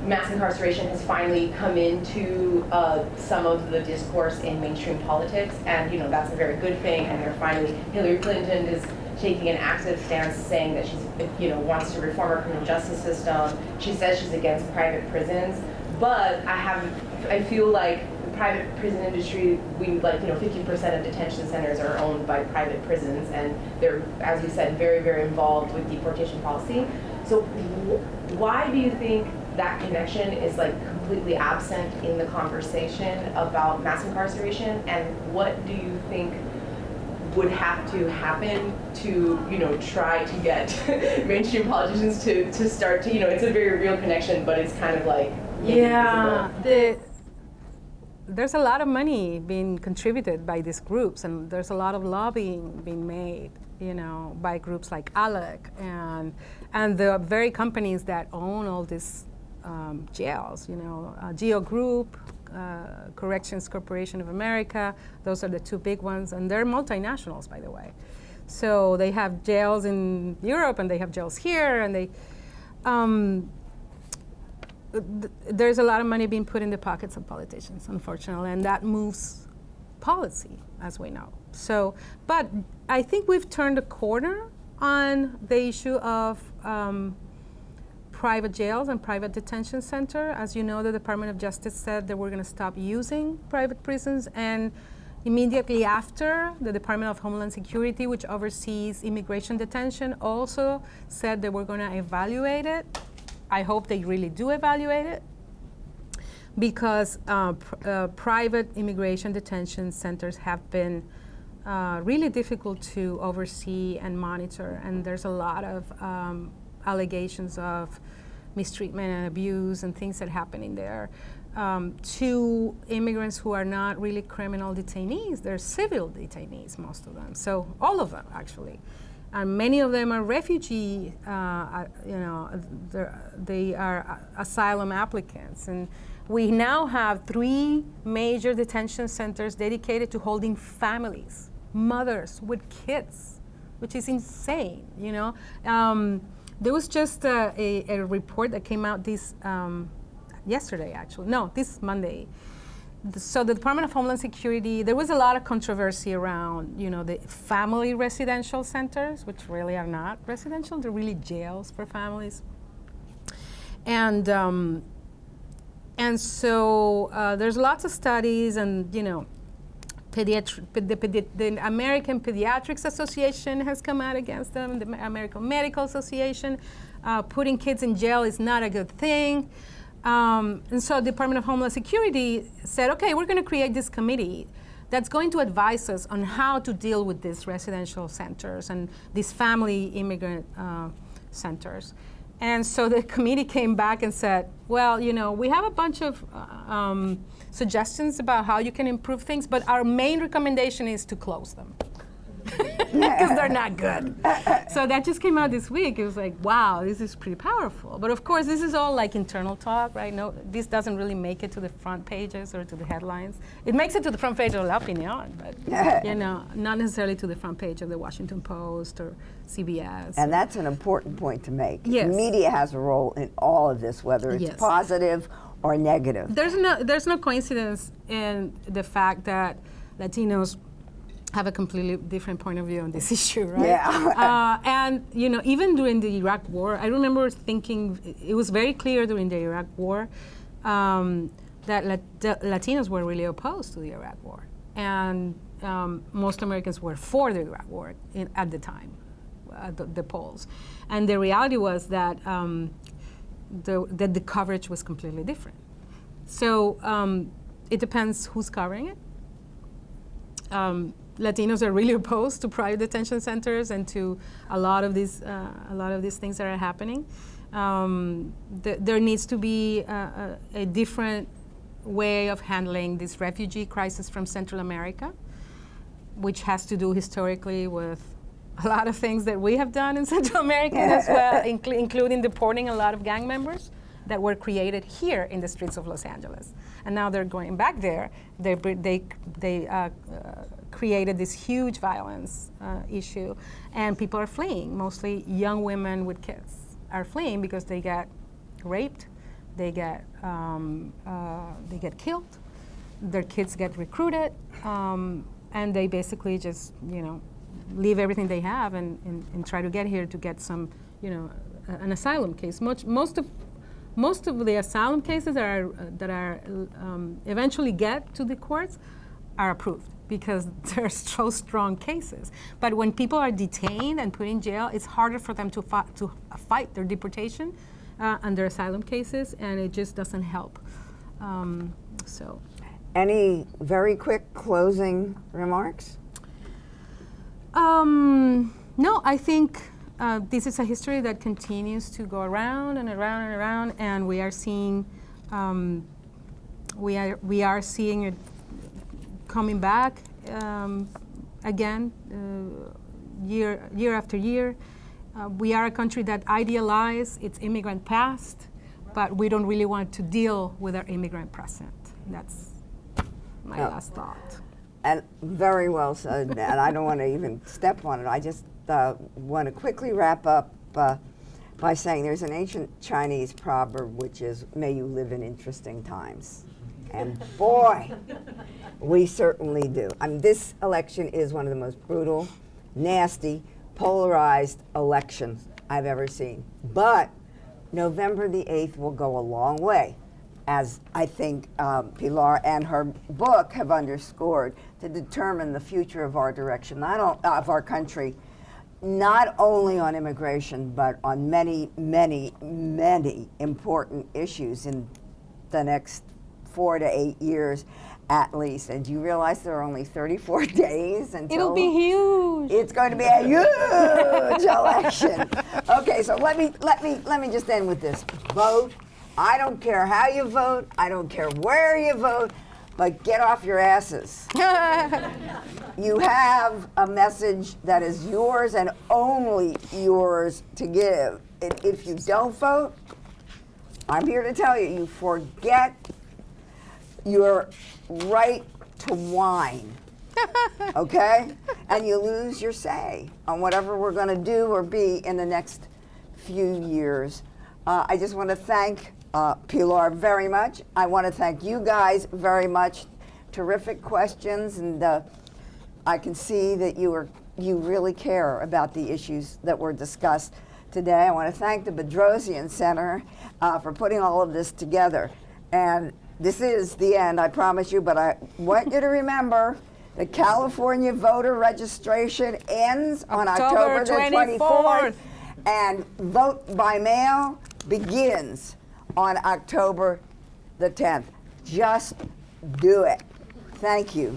mass incarceration has finally come into some of the discourse in mainstream politics, and you know that's a very good thing. And they're finally, Hillary Clinton is taking an active stance, saying that she's, you know, wants to reform our criminal justice system. She says she's against private prisons, but I feel like the private prison industry, we like, you know, 50% of detention centers are owned by private prisons, and they're, as you said, very, very involved with deportation policy. So why do you think that connection is like completely absent in the conversation about mass incarceration, and what do you think would have to happen to, you know, try to get mainstream politicians to start to, you know, it's a very real connection, but it's kind of like there's a lot of money being contributed by these groups, and there's a lot of lobbying being made, you know, by groups like ALEC and And the very companies that own all these jails, Geo Group, Corrections Corporation of America, those are the two big ones, and they're multinationals, by the way. So they have jails in Europe, and they have jails here, and there's a lot of money being put in the pockets of politicians, unfortunately, and that moves policy, as we know. So, but I think we've turned a corner on the issue of private jails and private detention center. As you know, the Department of Justice said that we're going to stop using private prisons, and immediately after, the Department of Homeland Security, which oversees immigration detention, also said that we're going to evaluate it. I hope they really do evaluate it, because private immigration detention centers have been really difficult to oversee and monitor, and there's a lot of allegations of mistreatment and abuse and things that happen in there to immigrants who are not really criminal detainees. They're civil detainees, most of them. So all of them, actually. And many of them are refugee, they are asylum applicants. And we now have 3 major detention centers dedicated to holding families, mothers with kids, which is insane, There was just a report that came out yesterday, actually. No, this Monday. So the Department of Homeland Security, there was a lot of controversy around, the family residential centers, which really are not residential. They're really jails for families. And so there's lots of studies, and, the American Pediatrics Association has come out against them, the American Medical Association. Putting kids in jail is not a good thing. And so the Department of Homeland Security said, okay, we're going to create this committee that's going to advise us on how to deal with these residential centers and these family immigrant centers. And so the committee came back and said, well, we have a bunch of suggestions about how you can improve things, but our main recommendation is to close them. Because they're not good. So that just came out this week. It was like, wow, this is pretty powerful. But of course, this is all like internal talk, right? No, this doesn't really make it to the front pages or to the headlines. It makes it to the front page of La Opinión, but not necessarily to the front page of the Washington Post or CBS. And that's an important point to make. Yes. Media has a role in all of this, whether it's positive or negative. There's no coincidence in the fact that Latinos have a completely different point of view on this issue, right? Yeah. And even during the Iraq War, I remember thinking it was very clear during the Iraq War that Latinos were really opposed to the Iraq War, and most Americans were for the Iraq War at the time, the polls, and the reality was that the coverage was completely different. So it depends who's covering it. Latinos are really opposed to private detention centers and to a lot of these things that are happening. There needs to be a different way of handling this refugee crisis from Central America, which has to do historically with a lot of things that we have done in Central America as well, including deporting a lot of gang members that were created here in the streets of Los Angeles. And now they're going back there. They created this huge violence issue, and people are fleeing. Mostly young women with kids are fleeing because they get raped, they get killed, their kids get recruited, and they basically just leave everything they have and try to get here to get some an asylum case. Most of the asylum cases that are eventually get to the courts are approved because they're so strong cases. But when people are detained and put in jail, it's harder for them to fight their deportation and their asylum cases, and it just doesn't help. Any very quick closing remarks? No, I think this is a history that continues to go around and around and around, and we are seeing it coming back again year after year, We are a country that idealizes its immigrant past, but we don't really want to deal with our immigrant present. That's my last thought. And very well said, and I don't want to even step on it. I just want to quickly wrap up by saying there's an ancient Chinese proverb which is, may you live in interesting times. And boy, we certainly do. I mean, this election is one of the most brutal, nasty, polarized elections I've ever seen. But November the 8th will go a long way, as I think Pilar and her book have underscored, to determine the future of our direction, of our country, not only on immigration, but on many, many, many important issues in the next 4 to 8 years at least. And do you realize there are only 34 days until... It'll be huge. It's going to be a huge election. Okay, so let me just end with this. Vote. I don't care how you vote. I don't care where you vote. But get off your asses. You have a message that is yours and only yours to give. If you don't vote, I'm here to tell you, you forget your right to whine, okay? And you lose your say on whatever we're going to do or be in the next few years. I just want to thank Pilar very much. I want to thank you guys very much. Terrific questions, and I can see that you really care about the issues that were discussed today. I want to thank the Bedrosian Center for putting all of this together. And this is the end, I promise you, but I want you to remember the California voter registration ends on October the 24th, and vote by mail begins on October the 10th. Just do it. Thank you.